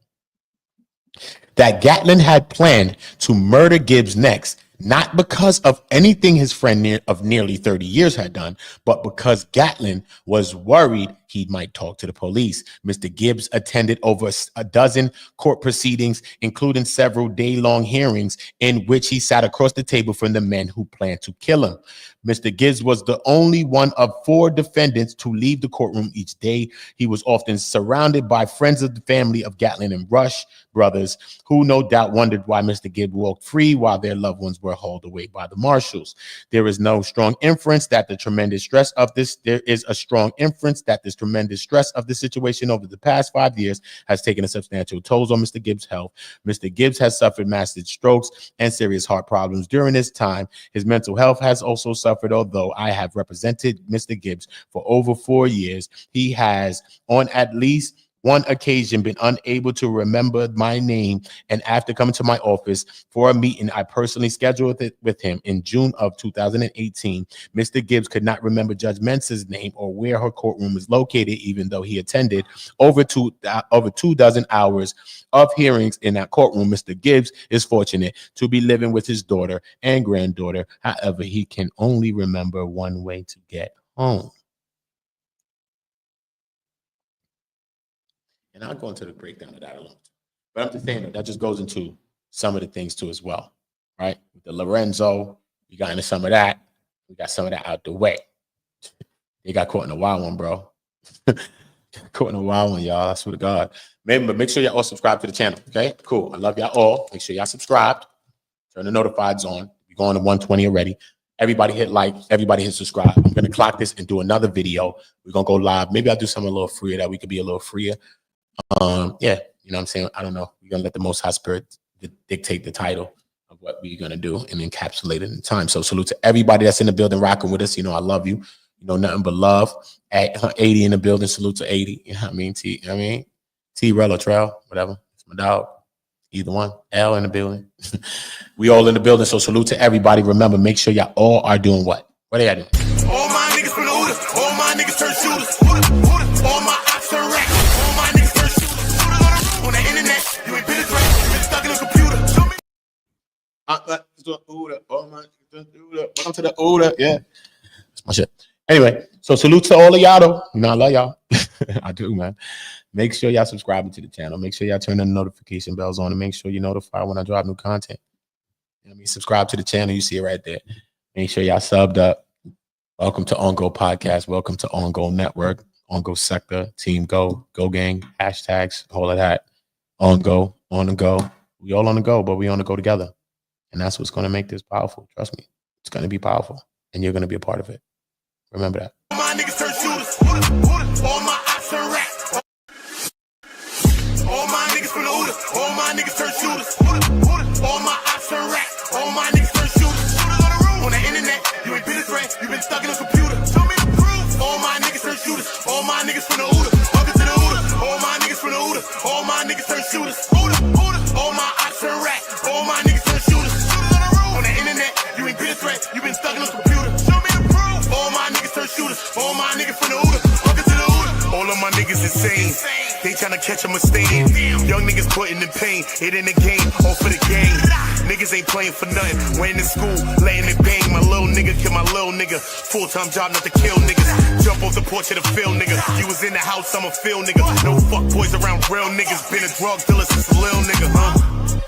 that Gatling had planned to murder Gibbs next, not because of anything his friend of nearly 30 years had done, but because Gatling was worried he might talk to the police. Mr. Gibbs attended over a dozen court proceedings, including several day-long hearings in which he sat across the table from the men who planned to kill him. Mr. Gibbs was the only one of 4 defendants to leave the courtroom each day. He was often surrounded by friends of the family of Gatling and Rush brothers, who no doubt wondered why Mr. Gibbs walked free while their loved ones were hauled away by the marshals. There is no strong inference that the tremendous stress of this, there is a strong inference that this tremendous stress of the situation over the past 5 years has taken a substantial toll on Mr. Gibbs' health. Mr. Gibbs has suffered massive strokes and serious heart problems during this time. His mental health has also suffered. Although I have represented Mr. Gibbs for over 4 years, he has on at least one occasion been unable to remember my name, and after coming to my office for a meeting I personally scheduled with him in June of 2018, Mr. Gibbs could not remember Judge Mensa's name or where her courtroom is located, even though he attended over 24 hours of hearings in that courtroom. Mr. Gibbs is fortunate to be living with his daughter and granddaughter. However, he can only remember one way to get home. And I'll go into the breakdown of that alone. But I'm just saying that just goes into some of the things too as well, right? With the Lorenzo, we got into some of that. We got some of that out the way. They got caught in a wild one, bro. Caught in a wild one, y'all. I swear to God. But make sure y'all all subscribe to the channel, okay? Cool. I love y'all all. Make sure y'all subscribed. Turn the notifieds on. We're going to 120 already. Everybody hit like. Everybody hit subscribe. I'm going to clock this and do another video. We're going to go live. Maybe I'll do something a little freer that we could be a little freer. Yeah, you know what I'm saying? I don't know. We're going to let the Most High Spirit dictate the title of what we're going to do and encapsulate it in time. So salute to everybody that's in the building rocking with us. You know, I love you. You know, nothing but love. At 80 in the building, salute to 80. You know what I mean? T-Rel or Trail, whatever. It's my dog. Either one. L in the building. We all in the building, so salute to everybody. Remember, make sure y'all all are doing what? What are y'all doing? All my niggas from the Uda. All my niggas turn shooters. All my ops turn racks. All my niggas turn shooters. On the internet, you ain't been a threat. You been stuck in a computer. Show me. Welcome to the Uda. Yeah. That's my shit. Anyway, so salute to all of y'all though. You know, I love y'all. I do, man. Make sure y'all subscribing to the channel. Make sure y'all turn the notification bells on and make sure you're notified when I drop new content. You know what I mean? Subscribe to the channel. You see it right there. Make sure y'all subbed up. Welcome to On Go Podcast. Welcome to On Go Network, On Go Sector, Team Go, Go Gang, hashtags, all of that. On Go, on the go. We all on the go, but we on the go together. And that's what's going to make this powerful. Trust me. It's going to be powerful. And you're going to be a part of it. Remember that. All my niggas turn shooters. All my ops turn racks. All my niggas from the Uda. All my niggas turn shooters. All my ops turn racks. All my niggas turn shooters. On the internet, you ain't been a threat. You been stuck in a computer. Show me the proof. All my niggas turn shooters. All my niggas from the Uda. Welcome to the Uda. All my niggas from the Uda. All my niggas turn shooters. All my ops turn racks. All my niggas turn shooters. On the internet, you ain't been a threat. You been stuck in a computer. Show me the proof. All my niggas turn shooters. All my niggas from the Uda. Welcome to the Uda. All of my niggas insane. They tryna catch a mistake. Young niggas putting in pain. It in the game, all for the game. Niggas ain't playing for nothing. Went in school, laying it bang. My little nigga kill my little nigga. Full-time job not to kill niggas. Jump off the porch of the field, nigga. You was in the house, I'm a field nigga. No fuck boys around real niggas. Been a drug dealer since a little nigga, huh?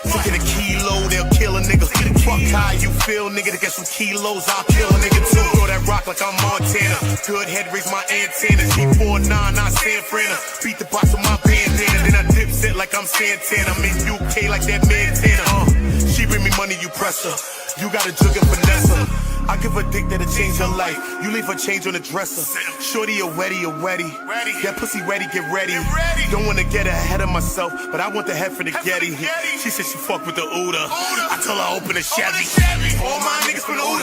Taking a kilo, they'll kill a nigga. Fuck how you feel, nigga. To get some kilos, I'll kill a nigga too. Throw that rock like I'm Montana. Good head, raise my antennas. G49, not San Fran. Beat the box with my bandana. Then I dip set like I'm Santana. I'm in UK like that Montana. She bring me money, you press her. You got a jug and finesse her. I give a dick that'll change her life. You leave her change on the dresser. Shorty a wetty, a wetty. That pussy ready, get ready. Don't wanna get ahead of myself, but I want the head for the Getty. She said she fuck with the Uda. I tell her open the Chevy. All my niggas from the Uda.